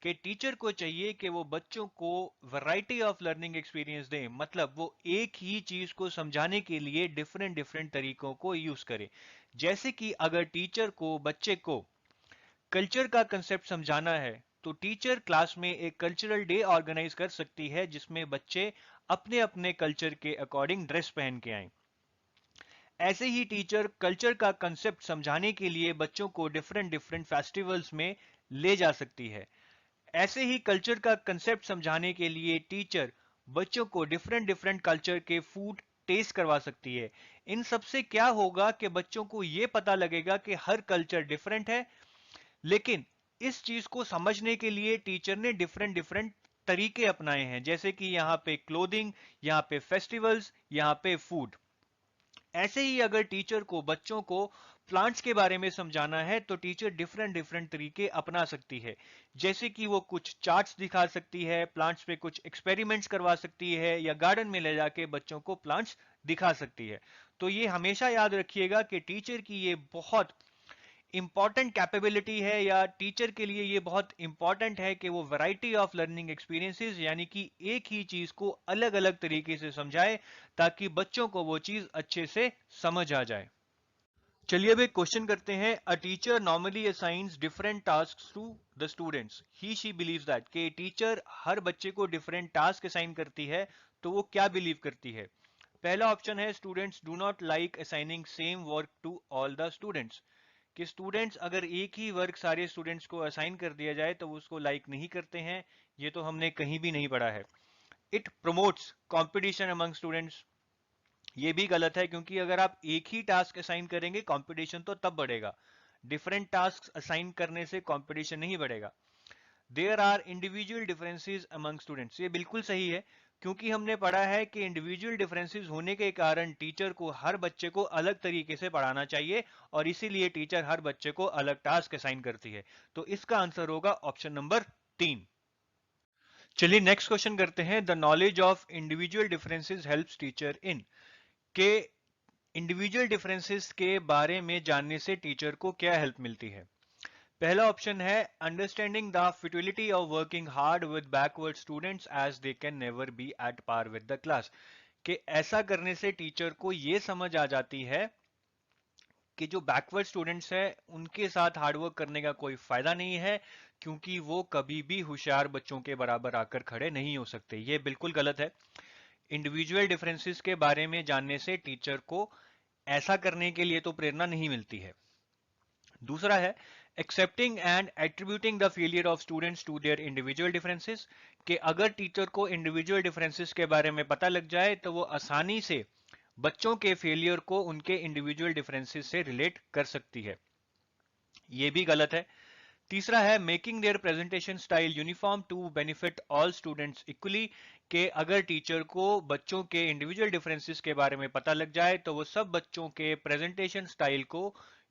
कि टीचर को चाहिए कि वो बच्चों को वैरायटी ऑफ लर्निंग एक्सपीरियंस दें, मतलब वो एक ही चीज को समझाने के लिए डिफरेंट डिफरेंट तरीकों को यूज करे। जैसे कि अगर टीचर को बच्चे को कल्चर का कंसेप्ट समझाना है तो टीचर क्लास में एक कल्चरल डे ऑर्गेनाइज कर सकती है जिसमें बच्चे अपने अपने कल्चर के अकॉर्डिंग ड्रेस पहन के आए। ऐसे ही टीचर कल्चर का कंसेप्ट समझाने के लिए बच्चों को डिफरेंट डिफरेंट फेस्टिवल्स में ले जा सकती है। ऐसे ही कल्चर का कंसेप्ट समझाने के लिए टीचर बच्चों को डिफरेंट डिफरेंट कल्चर के फूड टेस्ट करवा सकती है। इन सब से क्या होगा कि बच्चों को यह पता लगेगा कि हर कल्चर डिफरेंट है, लेकिन इस चीज को समझने के लिए टीचर ने डिफरेंट डिफरेंट तरीके अपनाए हैं, जैसे कि यहाँ पे क्लोथिंग, यहाँ पे फेस्टिवल्स, यहाँ पे फूड। ऐसे ही अगर टीचर को बच्चों को प्लांट्स के बारे में समझाना है तो टीचर डिफरेंट डिफरेंट तरीके अपना सकती है, जैसे कि वो कुछ चार्ट्स दिखा सकती है, प्लांट्स पे कुछ एक्सपेरिमेंट्स करवा सकती है, या गार्डन में ले जाके बच्चों को प्लांट्स दिखा सकती है। तो ये हमेशा याद रखिएगा कि टीचर की ये बहुत इंपॉर्टेंट कैपेबिलिटी है, या टीचर के लिए ये बहुत इंपॉर्टेंट है कि वो वैरायटी ऑफ लर्निंग एक्सपीरियंसेस यानी कि एक ही चीज को अलग अलग तरीके से समझाए ताकि बच्चों को वो चीज अच्छे से समझ आ जाए। चलिए अब एक क्वेश्चन करते हैं। A teacher normally assigns different task to the students, he she believes that, कि टीचर हर बच्चे को डिफरेंट टास्क असाइन करती है, तो वो क्या बिलीव करती है? पहला ऑप्शन है students do not like assigning same work to all the students, कि स्टूडेंट्स अगर एक ही वर्क सारे स्टूडेंट्स को असाइन कर दिया जाए तो वो उसको लाइक नहीं करते हैं। ये तो हमने कहीं भी नहीं पढ़ा है। It promotes competition among students, ये भी गलत है, क्योंकि अगर आप एक ही टास्क असाइन करेंगे कंपटीशन तो तब बढ़ेगा, डिफरेंट टास्क असाइन करने से कंपटीशन नहीं बढ़ेगा। There are individual differences among students, ये बिल्कुल सही है, क्योंकि हमने पढ़ा है कि इंडिविजुअल डिफरेंसेस होने के कारण टीचर को हर बच्चे को अलग तरीके से पढ़ाना चाहिए, और इसीलिए टीचर हर बच्चे को अलग टास्क असाइन करती है। तो इसका आंसर होगा ऑप्शन नंबर 3। चलिए नेक्स्ट क्वेश्चन करते हैं। The knowledge of individual differences helps teacher इन, कि इंडिविजुअल डिफरेंसेस के बारे में जानने से टीचर को क्या हेल्प मिलती है। पहला ऑप्शन है understanding the futility of working hard with backward students as they can never be at par with the class, कि ऐसा करने से टीचर को यह समझ आ जाती है कि जो बैकवर्ड स्टूडेंट्स हैं उनके साथ हार्डवर्क करने का कोई फायदा नहीं है, क्योंकि वो कभी भी होशियार बच्चों के बराबर आकर खड़े नहीं हो सकते। ये बिल्कुल गलत है। इंडिविजुअल डिफरेंसेस के बारे में जानने से टीचर को ऐसा करने के लिए तो प्रेरणा नहीं मिलती है। दूसरा है accepting and attributing the failure of students to their individual differences, कि अगर टीचर को इंडिविजुअल डिफरेंसेस के बारे में पता लग जाए तो वो आसानी से बच्चों के फेलियर को उनके इंडिविजुअल डिफरेंसेस से रिलेट कर सकती है। यह भी गलत है। तीसरा है making their presentation style uniform to benefit all students equally, के अगर टीचर को बच्चों के इंडिविजुअल डिफरेंसेस के बारे में पता लग जाए तो वो सब बच्चों के प्रेजेंटेशन स्टाइल को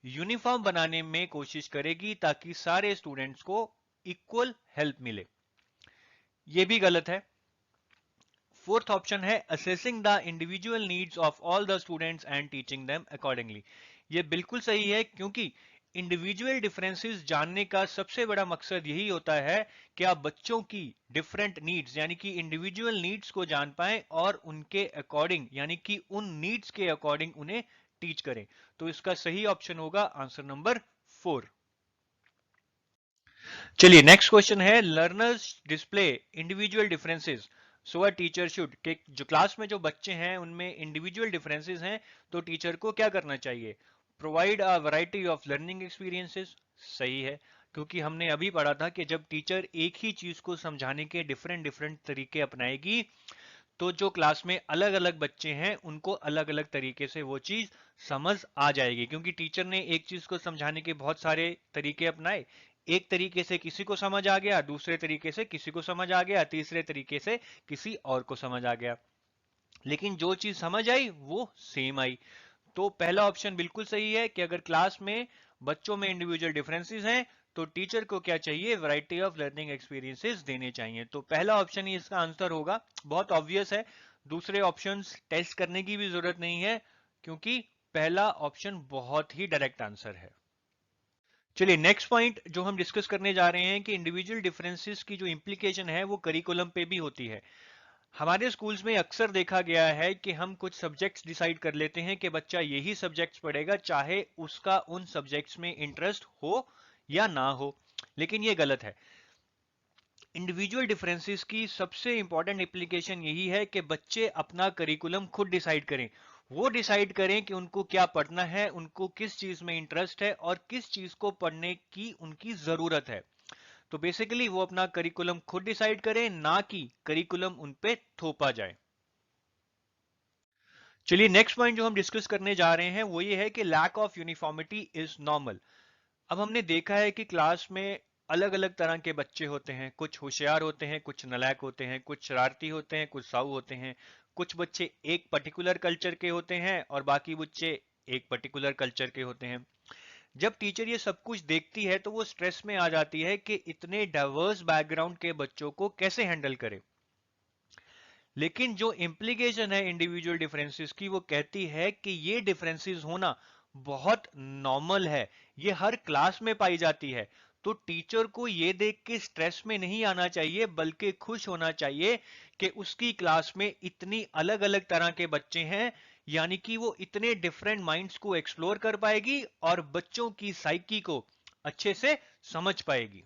यूनिफॉर्म बनाने में कोशिश करेगी ताकि सारे स्टूडेंट्स को इक्वल हेल्प मिले। यह भी गलत है। फोर्थ ऑप्शन है assessing the individual needs of all the students and teaching them accordingly. यह बिल्कुल सही है, क्योंकि इंडिविजुअल डिफरेंसेस जानने का सबसे बड़ा मकसद यही होता है कि आप बच्चों की डिफरेंट नीड्स यानी कि इंडिविजुअल नीड्स को जान पाएं और उनके अकॉर्डिंग यानी कि उन नीड्स के अकॉर्डिंग उन्हें टीच करें। तो इसका सही ऑप्शन होगा आंसर नंबर 4। चलिए नेक्स्ट क्वेश्चन है learners display individual differences so a teacher should, कि जो क्लास में जो बच्चे हैं उनमें इंडिविजुअल डिफरेंसेस हैं तो टीचर को क्या करना चाहिए, provide a variety of learning experiences. सही है, क्योंकि हमने अभी पढ़ा था कि जब टीचर एक ही चीज को समझाने के डिफरेंट डिफरेंट तरीके अपनाएगी तो जो क्लास में अलग अलग बच्चे हैं उनको अलग अलग तरीके से वो चीज समझ आ जाएगी, क्योंकि टीचर ने एक चीज को समझाने के बहुत सारे तरीके अपनाए। एक तरीके से किसी को समझ आ गया, दूसरे तरीके से किसी को समझ आ गया, तीसरे तरीके से किसी और को समझ आ गया, लेकिन जो चीज समझ आई वो सेम आई। तो पहला ऑप्शन बिल्कुल सही है कि अगर क्लास में बच्चों में इंडिविजुअल डिफरेंसेस हैं तो टीचर को क्या चाहिए, वैरायटी ऑफ लर्निंग एक्सपीरियंसेस देने चाहिए। तो पहला ऑप्शन ही इसका आंसर होगा। बहुत ऑब्वियस है, दूसरे ऑप्शंस टेस्ट करने की भी जरूरत नहीं है, क्योंकि पहला ऑप्शन बहुत ही डायरेक्ट आंसर है। चलिए नेक्स्ट पॉइंट जो हम डिस्कस करने जा रहे हैं कि इंडिविजुअल डिफरेंसेस की जो इंप्लीकेशन है वो करिकुलम पे भी होती है। हमारे स्कूल्स में अक्सर देखा गया है कि हम कुछ सब्जेक्ट्स डिसाइड कर लेते हैं कि बच्चा यही सब्जेक्ट्स पढ़ेगा, चाहे उसका उन सब्जेक्ट्स में इंटरेस्ट हो या ना हो, लेकिन ये गलत है। इंडिविजुअल डिफरेंसेस की सबसे इंपॉर्टेंट एप्लीकेशन यही है कि बच्चे अपना करिकुलम खुद डिसाइड करें। वो डिसाइड करें कि उनको क्या पढ़ना है, उनको किस चीज में इंटरेस्ट है और किस चीज को पढ़ने की उनकी जरूरत है। तो बेसिकली वो अपना करिकुलम खुद डिसाइड करें, ना कि करिकुलम उन पे थोपा जाए। चलिए नेक्स्ट पॉइंट जो हम डिस्कस करने जा रहे हैं वो ये है कि lack of uniformity is normal. अब हमने देखा है कि क्लास में अलग अलग तरह के बच्चे होते हैं, कुछ होशियार होते हैं, कुछ नालायक होते हैं, कुछ शरारती होते हैं, कुछ साऊ होते हैं। कुछ बच्चे एक पर्टिकुलर कल्चर के होते हैं और बाकी बच्चे एक पर्टिकुलर कल्चर के होते हैं। जब टीचर ये सब कुछ देखती है तो वो स्ट्रेस में आ जाती है कि इतने डाइवर्स बैकग्राउंड के बच्चों को कैसे हैंडल करे। लेकिन जो इम्प्लीकेशन है इंडिविजुअल डिफरेंसेस की वो कहती है कि ये डिफरेंसेस होना बहुत नॉर्मल है, ये हर क्लास में पाई जाती है। तो टीचर को ये देख के स्ट्रेस में नहीं आना चाहिए, बल्कि खुश होना चाहिए कि उसकी क्लास में इतनी अलग अलग तरह के बच्चे हैं, यानी कि वो इतने डिफरेंट माइंड्स को एक्सप्लोर कर पाएगी और बच्चों की साइकी को अच्छे से समझ पाएगी।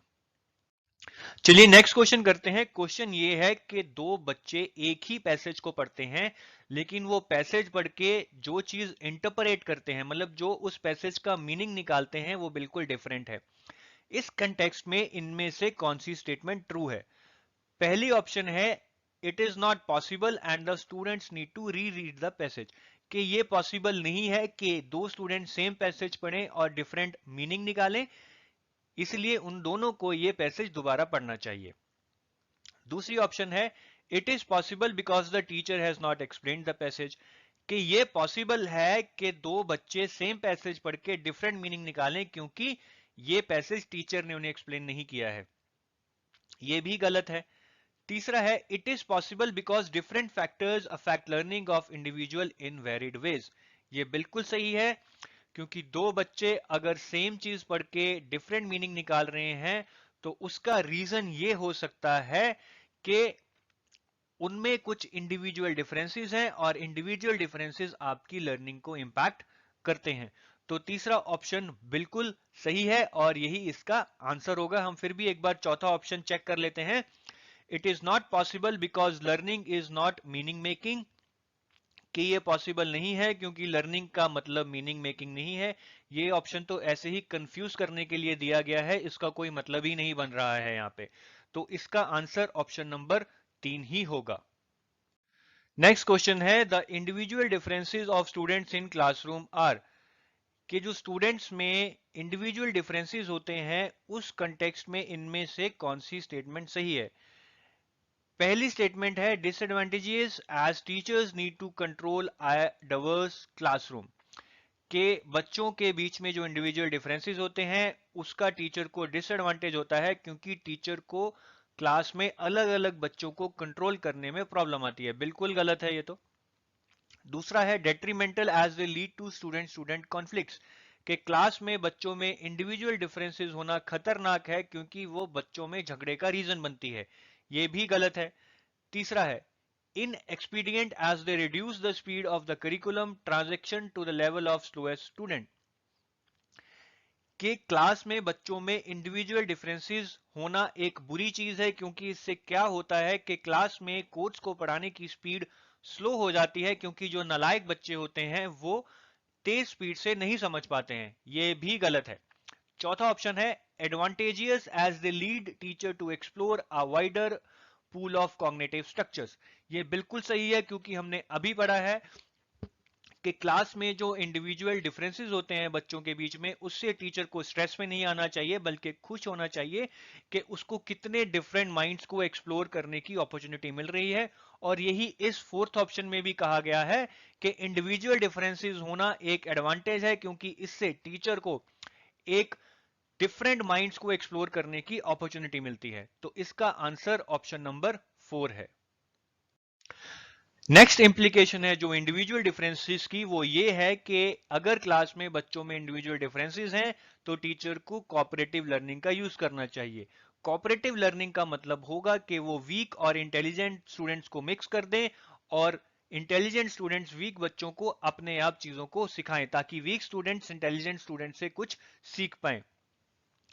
चलिए नेक्स्ट क्वेश्चन करते हैं। क्वेश्चन ये है कि दो बच्चे एक ही पैसेज को पढ़ते हैं, लेकिन वो पैसेज पढ़ के जो चीज इंटरप्रेट करते हैं, मतलब जो उस पैसेज का मीनिंग निकालते हैं, वो बिल्कुल डिफरेंट है। इस कंटेक्स्ट में इनमें से कौन सी स्टेटमेंट ट्रू है? पहली ऑप्शन है it is not possible and the students need to reread the passage, कि ये पॉसिबल नहीं है कि दो स्टूडेंट सेम पैसेज पढ़ें और डिफरेंट मीनिंग निकालें, इसलिए उन दोनों को ये पैसेज दोबारा पढ़ना चाहिए। दूसरी ऑप्शन है it is possible because the teacher has not explained the passage, कि ये पॉसिबल है कि दो बच्चे सेम पैसेज पढ़ के डिफरेंट मीनिंग निकालें क्योंकि ये पैसेज टीचर ने उन्हें एक्सप्लेन नहीं किया है। ये भी गलत है। तीसरा है it is possible because different factors affect learning of individual in varied ways. ये बिल्कुल सही है, क्योंकि दो बच्चे अगर सेम चीज पढ़ के डिफरेंट मीनिंग निकाल रहे हैं तो उसका रीजन ये हो सकता है कि उनमें कुछ इंडिविजुअल डिफरेंसेस हैं और इंडिविजुअल डिफरेंसेस आपकी लर्निंग को इंपैक्ट करते हैं। तो तीसरा ऑप्शन बिल्कुल सही है और यही इसका आंसर होगा। हम फिर भी एक बार चौथा ऑप्शन चेक कर लेते हैं। It is not possible because learning is not meaning making, कि ये पॉसिबल नहीं है क्योंकि लर्निंग का मतलब मीनिंग मेकिंग नहीं है। ये ऑप्शन तो ऐसे ही कंफ्यूज करने के लिए दिया गया है, इसका कोई मतलब ही नहीं बन रहा है यहाँ पे। तो इसका आंसर ऑप्शन नंबर 3 ही होगा। नेक्स्ट क्वेश्चन है the individual differences of students in classroom are, कि जो स्टूडेंट्स में इंडिविजुअल डिफरेंसेस होते हैं उस कंटेक्स्ट में इनमें से कौन सी स्टेटमेंट सही है। पहली स्टेटमेंट है disadvantages as teachers need to control a diverse classroom, के बच्चों के बीच में जो इंडिविजुअल डिफरेंसेस होते हैं उसका टीचर को डिसएडवांटेज होता है क्योंकि टीचर को क्लास में अलग अलग बच्चों को कंट्रोल करने में प्रॉब्लम आती है। बिल्कुल गलत है ये तो। दूसरा है detrimental as they lead to student student conflicts, के क्लास में बच्चों में इंडिविजुअल डिफरेंसेस होना खतरनाक है क्योंकि वो बच्चों में झगड़े का रीजन बनती है। ये भी गलत है। तीसरा है inexpedient as they reduce the speed of the curriculum transaction to the level of slowest student, कि क्लास में बच्चों में इंडिविजुअल डिफरेंसेस होना एक बुरी चीज है क्योंकि इससे क्या होता है कि क्लास में कोर्स को पढ़ाने की स्पीड स्लो हो जाती है क्योंकि जो नालायक बच्चे होते हैं वो तेज स्पीड से नहीं समझ पाते हैं। ये भी गलत है। चौथा ऑप्शन है advantageous as they lead teacher to explore a wider pool of cognitive structures. ये बिल्कुल सही है क्योंकि हमने अभी पढ़ा है कि क्लास में जो इंडिविजुअल डिफरेंसेस होते हैं बच्चों के बीच में उससे टीचर को स्ट्रेस में नहीं आना चाहिए बल्कि खुश होना चाहिए कि उसको कितने डिफरेंट माइंड्स को एक्सप्लोर करने की अपॉर्चुनिटी मिल रही है। और यही इस फोर्थ ऑप्शन में भी कहा गया है कि इंडिविजुअल डिफरेंसेस होना एक एडवांटेज है क्योंकि इससे टीचर को एक डिफरेंट माइंड्स को एक्सप्लोर करने की अपॉर्चुनिटी मिलती है। तो इसका आंसर ऑप्शन नंबर 4 है। नेक्स्ट इंप्लीकेशन है जो इंडिविजुअल डिफरेंसेस की, वो ये है कि अगर क्लास में बच्चों में इंडिविजुअल डिफरेंसेस हैं तो टीचर को कोऑपरेटिव लर्निंग का यूज करना चाहिए। कोऑपरेटिव लर्निंग का मतलब होगा कि वो वीक और इंटेलिजेंट स्टूडेंट्स को मिक्स कर दें और इंटेलिजेंट स्टूडेंट्स वीक बच्चों को अपने आप चीजों को सिखाएं ताकि वीक स्टूडेंट्स इंटेलिजेंट स्टूडेंट से कुछ सीख पाएं।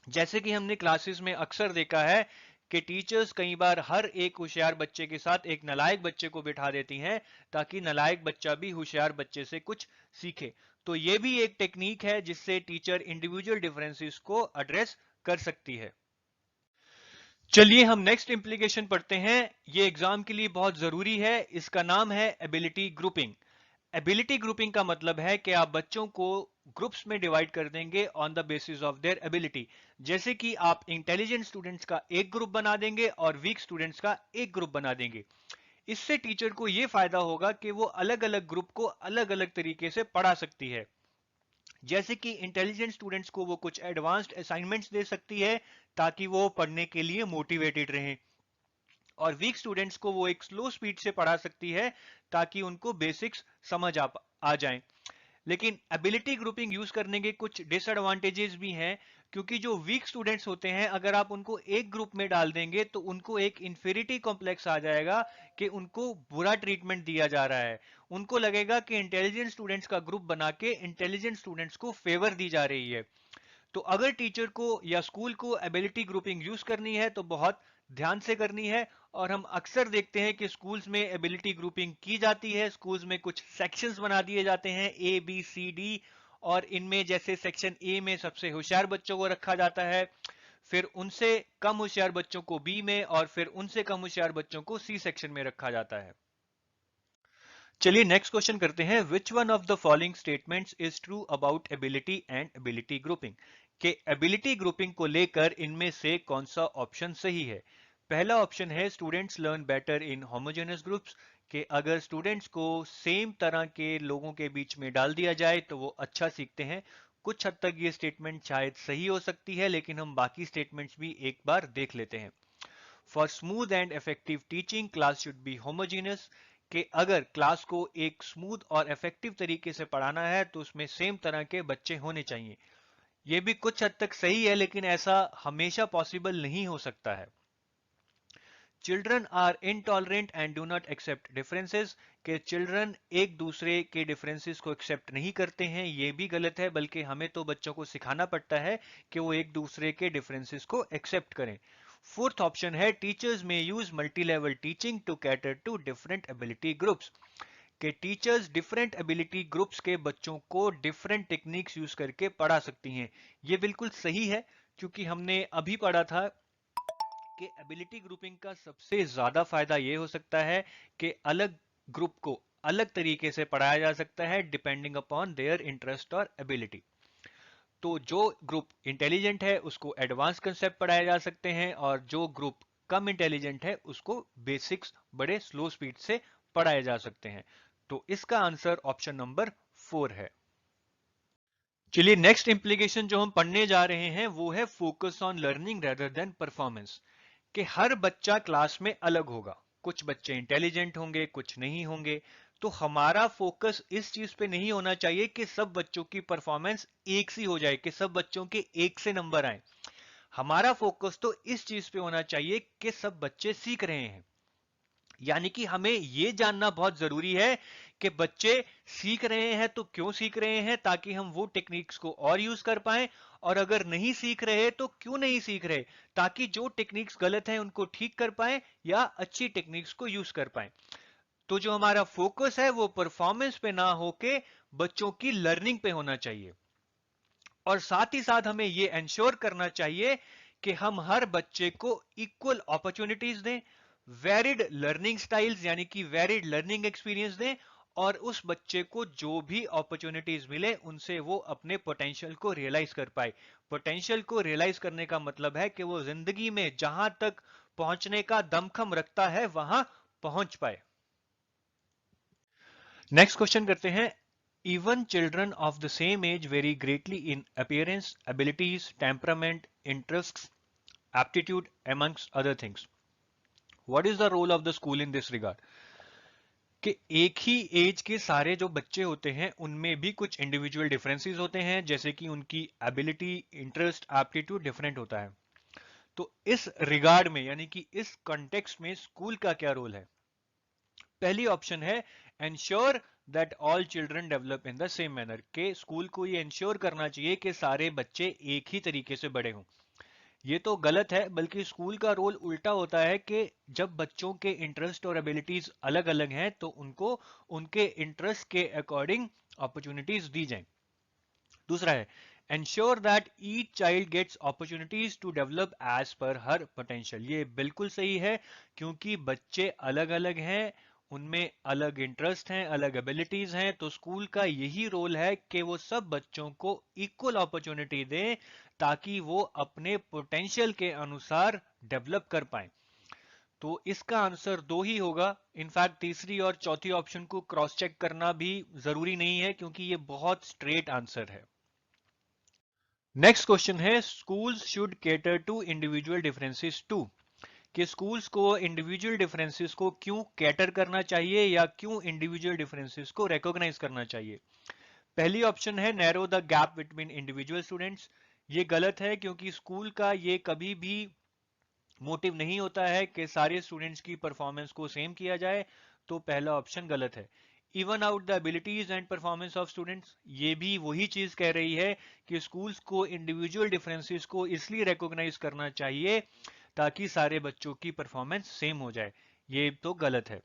जैसे कि हमने क्लासेस में अक्सर देखा है कि टीचर्स कई बार हर एक होशियार बच्चे के साथ एक नालायक बच्चे को बिठा देती हैं ताकि नालायक बच्चा भी होशियार बच्चे से कुछ सीखे। तो ये भी एक टेक्निक है जिससे टीचर इंडिविजुअल डिफरेंसेस को एड्रेस कर सकती है। चलिए हम नेक्स्ट इंप्लीकेशन पढ़ते हैं। ये एग्जाम के लिए बहुत जरूरी है। इसका नाम है एबिलिटी ग्रुपिंग। एबिलिटी ग्रुपिंग का मतलब है कि आप बच्चों को ग्रुप्स में डिवाइड कर देंगे on the basis of their ability. जैसे कि आप इंटेलिजेंट स्टूडेंट्स का एक ग्रुप बना देंगे और वीक स्टूडेंट्स का एक ग्रुप बना देंगे। इससे टीचर को यह फायदा होगा कि वो अलग अलग ग्रुप को अलग अलग तरीके से पढ़ा सकती है। जैसे कि इंटेलिजेंट स्टूडेंट्स को वो कुछ एडवांस्ड असाइनमेंट्स दे सकती है ताकि वो पढ़ने के लिए मोटिवेटेड रहें, और वीक स्टूडेंट्स को वो एक स्लो स्पीड से पढ़ा सकती है ताकि उनको बेसिक्स समझ आ जाएं। लेकिन एबिलिटी ग्रुपिंग यूज करने के कुछ डिसएडवांटेजेस भी हैं क्योंकि जो वीक स्टूडेंट्स होते हैं अगर आप उनको एक ग्रुप में डाल देंगे तो उनको एक इंफीरियरिटी कॉम्प्लेक्स आ जाएगा कि उनको बुरा ट्रीटमेंट दिया जा रहा है। उनको लगेगा कि इंटेलिजेंट स्टूडेंट्स का ग्रुप बना के इंटेलिजेंट स्टूडेंट्स को फेवर दी जा रही है। तो अगर टीचर को या स्कूल को एबिलिटी ग्रुपिंग यूज करनी है तो बहुत ध्यान से करनी है। और हम अक्सर देखते हैं कि स्कूल्स में एबिलिटी ग्रुपिंग की जाती है। स्कूल्स में कुछ सेक्शंस बना दिए जाते हैं ए बी सी डी, और इनमें जैसे सेक्शन ए में सबसे होशियार बच्चों को रखा जाता है, फिर उनसे कम होशियार बच्चों को बी में, और फिर उनसे कम होशियार बच्चों को सी सेक्शन में रखा जाता है। चलिए नेक्स्ट क्वेश्चन करते हैं। Which one of the following statements is true about ability and ability grouping, के एबिलिटी ग्रुपिंग को लेकर इनमें से कौन सा ऑप्शन सही है। पहला ऑप्शन है students learn better in homogeneous groups, के अगर स्टूडेंट्स को सेम तरह के लोगों के बीच में डाल दिया जाए तो वो अच्छा सीखते हैं। कुछ हद तक ये स्टेटमेंट शायद सही हो सकती है लेकिन हम बाकी स्टेटमेंट्स भी एक बार देख लेते हैं। For smooth and effective teaching class should be homogeneous, कि अगर क्लास को एक स्मूथ और इफेक्टिव तरीके से पढ़ाना है तो उसमें सेम तरह के बच्चे होने चाहिए। ये भी कुछ हद तक सही है, लेकिन ऐसा हमेशा पॉसिबल नहीं हो सकता है। Children are intolerant and do not accept differences, के चिल्ड्रन एक दूसरे के डिफरेंसेस को एक्सेप्ट नहीं करते हैं, ये भी गलत है, बल्कि हमें तो बच्चों को सिखाना पड़ता है कि वो एक दूसरे के डिफरेंसेस को एक्सेप्ट करें। फोर्थ ऑप्शन है teachers may use multi level teaching to cater to different ability groups, के टीचर्स डिफरेंट एबिलिटी ग्रुप्स के बच्चों को डिफरेंट टेक्निक्स यूज करके पढ़ा सकती हैं। ये बिल्कुल सही है, क्योंकि हमने अभी पढ़ा था कि एबिलिटी ग्रुपिंग का सबसे ज्यादा फायदा ये हो सकता है कि अलग ग्रुप को अलग तरीके से पढ़ाया जा सकता है डिपेंडिंग अपॉन देयर इंटरेस्ट और एबिलिटी। तो जो ग्रुप इंटेलिजेंट है उसको एडवांस कंसेप्ट पढ़ाए जा सकते हैं, और जो ग्रुप कम इंटेलिजेंट है उसको बेसिक्स बड़े स्लो स्पीड से पढ़ाए जा सकते हैं। तो इसका आंसर ऑप्शन नंबर 4 है। चलिए नेक्स्ट इंप्लीकेशन जो हम पढ़ने जा रहे हैं वो है focus on learning rather than performance, कि हर बच्चा क्लास में अलग होगा, कुछ बच्चे इंटेलिजेंट होंगे कुछ नहीं होंगे। तो हमारा फोकस इस चीज पे नहीं होना चाहिए कि सब बच्चों की परफॉर्मेंस एक सी हो जाए, कि सब बच्चों के एक से नंबर आए। हमारा फोकस तो इस चीज पे होना चाहिए कि सब बच्चे सीख रहे हैं। यानी कि हमें यह जानना बहुत जरूरी है कि बच्चे सीख रहे हैं तो क्यों सीख रहे हैं, ताकि हम वो टेक्निक्स को और यूज कर पाए, और अगर नहीं सीख रहे तो क्यों नहीं सीख रहे, ताकि जो टेक्निक्स गलत हैं उनको ठीक कर पाए या अच्छी टेक्निक्स को यूज कर पाए। तो जो हमारा फोकस है वो परफॉर्मेंस पे ना होके बच्चों की लर्निंग पे होना चाहिए। और साथ ही साथ हमें यह एंश्योर करना चाहिए कि हम हर बच्चे को इक्वल अपॉर्चुनिटीज दें, वेरिड लर्निंग स्टाइल्स यानी कि वेरिड लर्निंग एक्सपीरियंस दें, और उस बच्चे को जो भी अपॉर्चुनिटीज मिले उनसे वो अपने पोटेंशियल को रियलाइज कर पाए। पोटेंशियल को रियलाइज करने का मतलब है कि वो जिंदगी में जहां तक पहुंचने का दमखम रखता है वहां पहुंच पाए। नेक्स्ट क्वेश्चन करते हैं। Even children of the same age vary greatly in appearance, abilities, temperament, interests, aptitude, amongst other things. What is the role of the school in this regard? कि एक ही एज के सारे जो बच्चे होते हैं उनमें भी कुछ इंडिविजुअल डिफरेंसेस होते हैं, जैसे कि उनकी एबिलिटी, इंटरेस्ट, एप्टीट्यूड डिफरेंट होता है। तो इस रिगार्ड में यानी कि इस कॉन्टेक्स्ट में स्कूल का क्या रोल है? पहली ऑप्शन है ensure that all children develop in the same manner, के स्कूल को ये एंश्योर करना चाहिए कि सारे बच्चे एक ही तरीके से बड़े हों। ये तो गलत है, बल्कि स्कूल का रोल उल्टा होता है कि जब बच्चों के इंटरेस्ट और एबिलिटीज अलग अलग हैं तो उनको उनके इंटरेस्ट के अकॉर्डिंग अपॉर्चुनिटीज दी जाएं। दूसरा है ensure that each child gets opportunities to develop as per her potential. ये बिल्कुल सही है, क्योंकि बच्चे अलग अलग हैं, उनमें अलग इंटरेस्ट हैं, अलग एबिलिटीज हैं, तो स्कूल का यही रोल है कि वो सब बच्चों को इक्वल अपॉर्चुनिटी दें ताकि वो अपने पोटेंशियल के अनुसार डेवलप कर पाए। तो इसका आंसर 2 ही होगा। इनफैक्ट तीसरी और चौथी ऑप्शन को क्रॉस चेक करना भी जरूरी नहीं है, क्योंकि ये बहुत स्ट्रेट आंसर है। नेक्स्ट क्वेश्चन है schools should cater to individual differences to, कि स्कूल्स को इंडिविजुअल डिफरेंसेस को क्यों कैटर करना चाहिए या क्यों इंडिविजुअल डिफरेंसेस को रिकॉग्नाइज करना चाहिए। पहली ऑप्शन है narrow the gap between individual students. ये गलत है, क्योंकि स्कूल का ये कभी भी मोटिव नहीं होता है कि सारे स्टूडेंट्स की परफॉर्मेंस को सेम किया जाए, तो पहला ऑप्शन गलत है। Even out the abilities and performance of students, ये भी वही चीज कह रही है कि स्कूल्स को इंडिविजुअल डिफरेंसेस को इसलिए रिकॉग्नाइज करना चाहिए ताकि सारे बच्चों की परफॉर्मेंस सेम हो जाए, ये तो गलत है।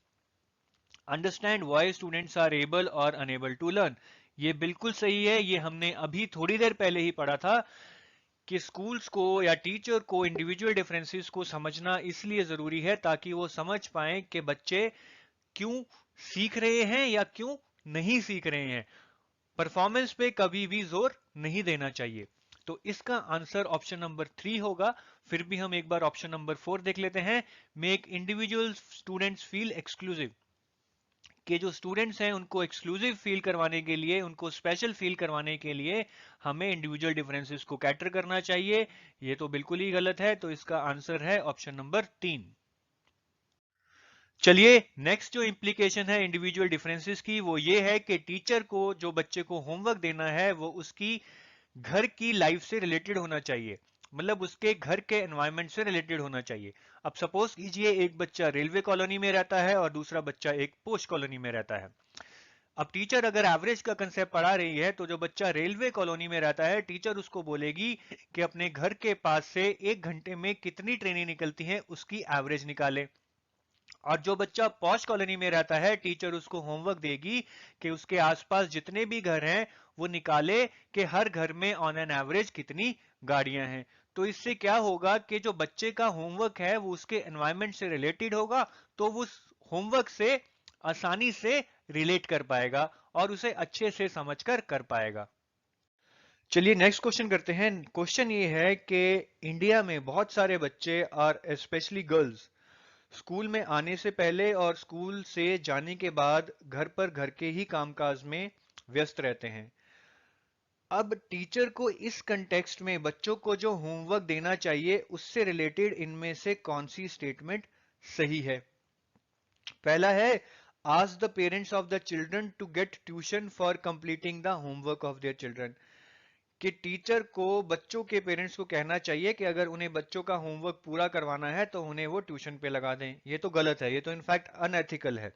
Understand why students are able और अनेबल टू लर्न, ये बिल्कुल सही है, ये हमने अभी थोड़ी देर पहले ही पढ़ा था कि स्कूल्स को या टीचर को इंडिविजुअल डिफरेंसेस को समझना इसलिए जरूरी है ताकि वो समझ पाए कि बच्चे क्यों सीख रहे हैं या क्यों नहीं सीख रहे हैं। परफॉर्मेंस पे कभी भी जोर नहीं देना चाहिए। तो इसका आंसर ऑप्शन नंबर 3 होगा। फिर भी हम एक बार ऑप्शन नंबर 4 देख लेते हैं। Make individual students feel exclusive, कि जो स्टूडेंट्स हैं उनको एक्सक्लूसिव फील करवाने के लिए, उनको स्पेशल फील करवाने के लिए हमें इंडिविजुअल डिफरेंसेस को कैटर करना चाहिए। ये तो बिल्कुल ही गलत है, तो इसका आंसर है ऑप्शन नंबर 3। चलिए नेक्स्ट जो इम्प्लीकेशन है इंडिविजुअल डिफरेंसेस की वो ये है कि टीचर को जो बच्चे को होमवर्क देना है वो उसकी घर की लाइफ से रिलेटेड होना चाहिए, मतलब उसके घर के एनवायरनमेंट से रिलेटेड होना चाहिए। अब सपोज कीजिए एक बच्चा रेलवे कॉलोनी में रहता है और दूसरा बच्चा एक पोस्ट कॉलोनी में रहता है। अब टीचर अगर एवरेज का कंसेप्ट पढ़ा रही है तो जो बच्चा रेलवे कॉलोनी में रहता है टीचर उसको बोलेगी कि अपने घर के पास से 1 घंटे में कितनी ट्रेनें निकलती हैं उसकी एवरेज निकाले। और जो बच्चा पॉश कॉलोनी में रहता है टीचर उसको होमवर्क देगी कि उसके आसपास जितने भी घर हैं वो निकाले कि हर घर में ऑन एन एवरेज कितनी गाड़ियां हैं। तो इससे क्या होगा कि जो बच्चे का होमवर्क है वो उसके एनवायरनमेंट से रिलेटेड होगा, तो वो उस होमवर्क से आसानी से रिलेट कर पाएगा और उसे अच्छे से समझकर कर पाएगा। चलिए नेक्स्ट क्वेश्चन करते हैं। क्वेश्चन ये है कि इंडिया में बहुत सारे बच्चे और स्पेशली गर्ल्स स्कूल में आने से पहले और स्कूल से जाने के बाद घर पर घर के ही कामकाज में व्यस्त रहते हैं। अब टीचर को इस कंटेक्स्ट में बच्चों को जो होमवर्क देना चाहिए उससे रिलेटेड इनमें से कौन सी स्टेटमेंट सही है? पहला है ask the parents of the children to get tuition for completing the homework of their children. कि टीचर को बच्चों के पेरेंट्स को कहना चाहिए कि अगर उन्हें बच्चों का होमवर्क पूरा करवाना है तो उन्हें वो ट्यूशन पे लगा दें। ये तो गलत है, ये तो इनफैक्ट अनएथिकल है।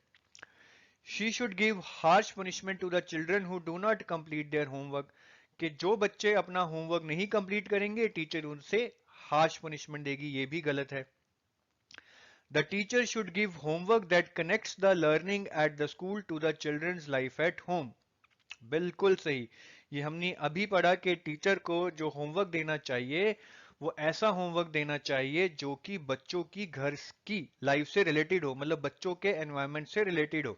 She should give harsh punishment to the children who do not complete their homework. कि जो बच्चे अपना होमवर्क नहीं कंप्लीट करेंगे टीचर उनसे हार्श पनिशमेंट देगी, ये भी गलत है। The teacher should give homework that connects the learning at the school to the children's life at home. बिल्कुल सही। ये हमने अभी पढ़ा कि टीचर को जो होमवर्क देना चाहिए वो ऐसा होमवर्क देना चाहिए जो कि बच्चों की घर की लाइफ से रिलेटेड हो, मतलब बच्चों के एनवायरनमेंट से रिलेटेड हो।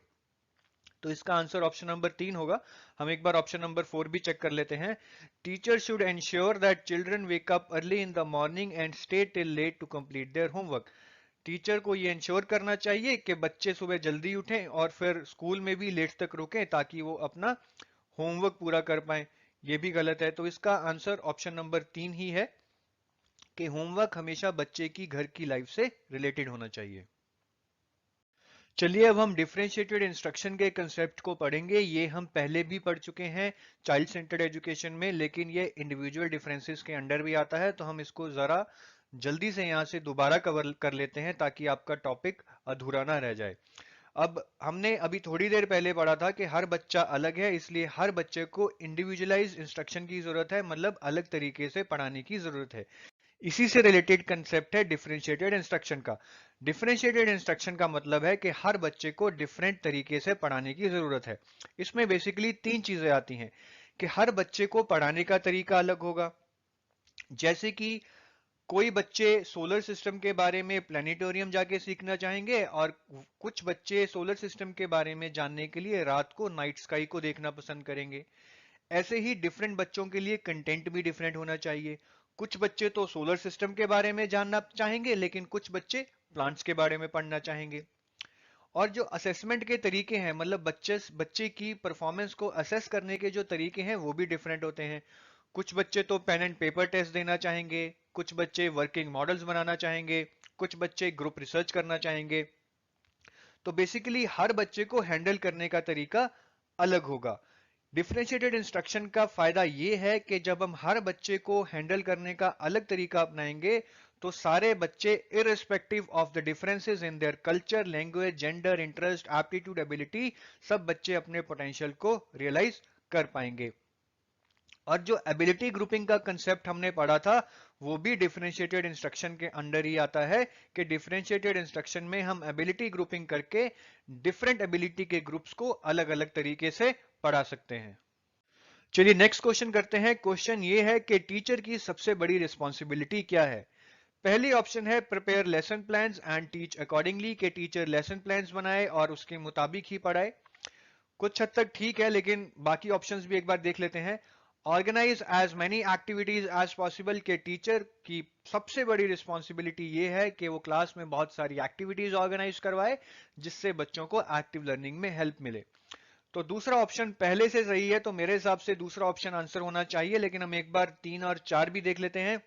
तो इसका आंसर ऑप्शन नंबर 3 होगा। हम एक बार ऑप्शन नंबर 4 भी चेक कर लेते हैं। Teacher should ensure that children wake up early in the morning and stay till late to complete their homework. Teacher को ये इंश्योर करना चाहिए कि बच्चे सुबह जल्दी उठें और फिर स्कूल में भी लेट तक रुकें ताकि वो अपना होमवर्क पूरा कर पाए। ये भी गलत है। तो इसका आंसर ऑप्शन नंबर 3 ही है कि होमवर्क हमेशा बच्चे की घर की लाइफ से रिलेटेड होना चाहिए। चलिए अब हम डिफरेंशिएटेड इंस्ट्रक्शन के कंसेप्ट को पढ़ेंगे। ये हम पहले भी पढ़ चुके हैं चाइल्ड सेंटर्ड एजुकेशन में, लेकिन ये इंडिविजुअल डिफरेंसेस के अंडर भी आता है, तो हम इसको जरा जल्दी से यहाँ से दोबारा कवर कर लेते हैं ताकि आपका टॉपिक अधूरा ना रह जाए। अब हमने अभी थोड़ी देर पहले पढ़ा था कि हर बच्चा अलग है, इसलिए हर बच्चे को इंडिविजुअलाइज इंस्ट्रक्शन की जरूरत है, मतलब अलग तरीके से पढ़ाने की जरूरत है। इसी से रिलेटेड कंसेप्ट है डिफरेंशिएटेड इंस्ट्रक्शन का। डिफरेंशिएटेड इंस्ट्रक्शन का मतलब है कि हर बच्चे को डिफरेंट तरीके से पढ़ाने की जरूरत है। इसमें बेसिकली 3 चीजें आती हैं कि हर बच्चे को पढ़ाने का तरीका अलग होगा। जैसे कि कोई बच्चे सोलर सिस्टम के बारे में प्लानिटोरियम जाके सीखना चाहेंगे और कुछ बच्चे सोलर सिस्टम के बारे में जानने के लिए रात को नाइट स्काई को देखना पसंद करेंगे। ऐसे ही डिफरेंट बच्चों के लिए कंटेंट भी डिफरेंट होना चाहिए। कुछ बच्चे तो सोलर सिस्टम के बारे में जानना चाहेंगे लेकिन कुछ बच्चे प्लांट्स के बारे में पढ़ना चाहेंगे। और जो असेसमेंट के तरीके हैं, मतलब बच्चे की परफॉर्मेंस को असेस करने के जो तरीके हैं वो भी डिफरेंट होते हैं। कुछ बच्चे तो पेन एंड पेपर टेस्ट देना चाहेंगे, कुछ बच्चे वर्किंग मॉडल्स बनाना चाहेंगे, कुछ बच्चे ग्रुप रिसर्च करना चाहेंगे। तो बेसिकली हर बच्चे को हैंडल करने का तरीका अलग होगा। डिफरेंशिएटेड इंस्ट्रक्शन का फायदा ये है कि जब हम हर बच्चे को हैंडल करने का अलग तरीका अपनाएंगे तो सारे बच्चे irrespective of the differences in their culture, language, gender, interest, aptitude, ability, सब बच्चे अपने पोटेंशियल को रियलाइज कर पाएंगे। और जो एबिलिटी ग्रुपिंग का कंसेप्ट हमने पढ़ा था वो भी डिफरेंशिएटेड इंस्ट्रक्शन के अंडर ही आता है कि डिफरेंशिएटेड इंस्ट्रक्शन में हम एबिलिटी ग्रुपिंग करके डिफरेंट एबिलिटी के ग्रुप्स को अलग अलग तरीके से पढ़ा सकते हैं। चलिए नेक्स्ट क्वेश्चन करते हैं। क्वेश्चन ये है कि टीचर की सबसे बड़ी रिस्पॉन्सिबिलिटी क्या है? पहली ऑप्शन है prepare lesson plans and teach accordingly, के टीचर लेसन प्लान्स बनाए और उसके मुताबिक ही पढ़ाए। कुछ हद तक ठीक है, लेकिन बाकी ऑप्शंस भी एक बार देख लेते हैं। Organise as many activities as possible के टीचर की सबसे बड़ी रिस्पॉन्सिबिलिटी ये है कि वो क्लास में बहुत सारी एक्टिविटीज ऑर्गेनाइज करवाए जिससे बच्चों को एक्टिव लर्निंग में हेल्प मिले। तो दूसरा ऑप्शन पहले से सही है, तो मेरे हिसाब से दूसरा ऑप्शन आंसर होना चाहिए, लेकिन हम एक बार 3 और 4 भी देख लेते हैं।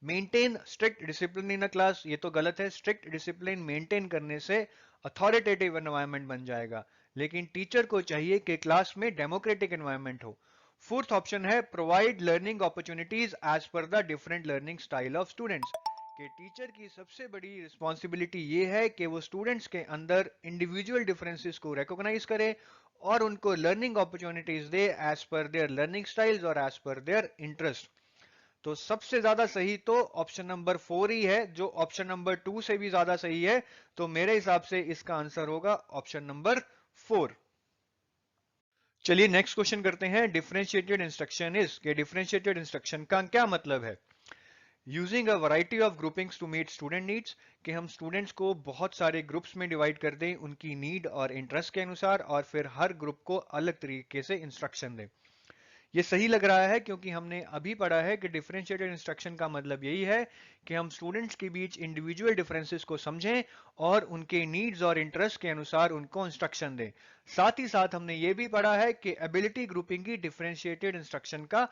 Maintain strict discipline in a class, ये तो गलत है। स्ट्रिक्ट डिसिप्लिन मेंटेन करने से अथॉरिटेटिव एनवायरनमेंट बन जाएगा, लेकिन टीचर को चाहिए कि क्लास में डेमोक्रेटिक एनवायरनमेंट हो। फोर्थ ऑप्शन है provide learning opportunities as per the different learning style of students, कि टीचर की सबसे बड़ी रिस्पॉन्सिबिलिटी ये है कि वो स्टूडेंट्स के अंदर इंडिविजुअल डिफरेंसेस को रिकॉग्नाइज करे और उनको लर्निंग अपॉर्चुनिटीज दे as per their learning styles और एज पर देयर इंटरेस्ट। तो सबसे ज्यादा सही तो ऑप्शन नंबर 4 ही है, जो ऑप्शन नंबर 2 से भी ज्यादा सही है। तो मेरे हिसाब से इसका आंसर होगा ऑप्शन नंबर 4। चलिए नेक्स्ट क्वेश्चन करते हैं। डिफरेंशिएटेड इंस्ट्रक्शन इज, के डिफरेंशिएटेड इंस्ट्रक्शन का क्या मतलब है? Using a variety of groupings to meet student needs, कि हम स्टूडेंट्स को बहुत सारे ग्रुप्स में डिवाइड कर दें उनकी नीड और इंटरेस्ट के अनुसार, और फिर हर ग्रुप को अलग तरीके से इंस्ट्रक्शन दें। ये सही लग रहा है क्योंकि हमने अभी पढ़ा है कि डिफरेंशिएटेड इंस्ट्रक्शन का मतलब यही है कि हम स्टूडेंट्स के बीच इंडिविजुअल डिफरेंसेस को समझें और उनके नीड्स और इंटरेस्ट के अनुसार उनको इंस्ट्रक्शन दें। साथ ही साथ हमने ये भी पढ़ा है कि एबिलिटी ग्रुपिंग की डिफरेंशिएटेड इंस्ट्रक्शन का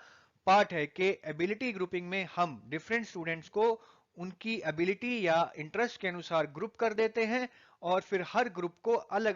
पार्ट है, कि एबिलिटी ग्रुपिंग में हम डिफरेंट स्टूडेंट्स को उनकी एबिलिटी या इंटरेस्ट के अनुसार ग्रुप कर देते हैं और फिर हर ग्रुप को अलग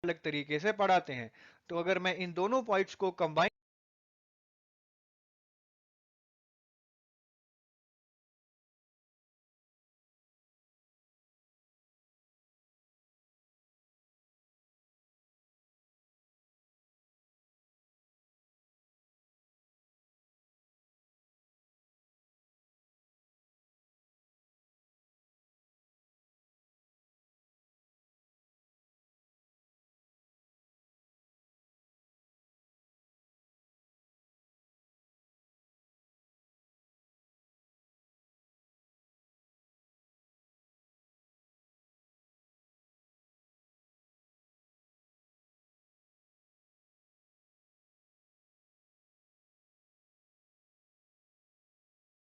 अलग तरीके से पढ़ाते हैं। तो अगर मैं इन दोनों पॉइंट्स को कंबाइन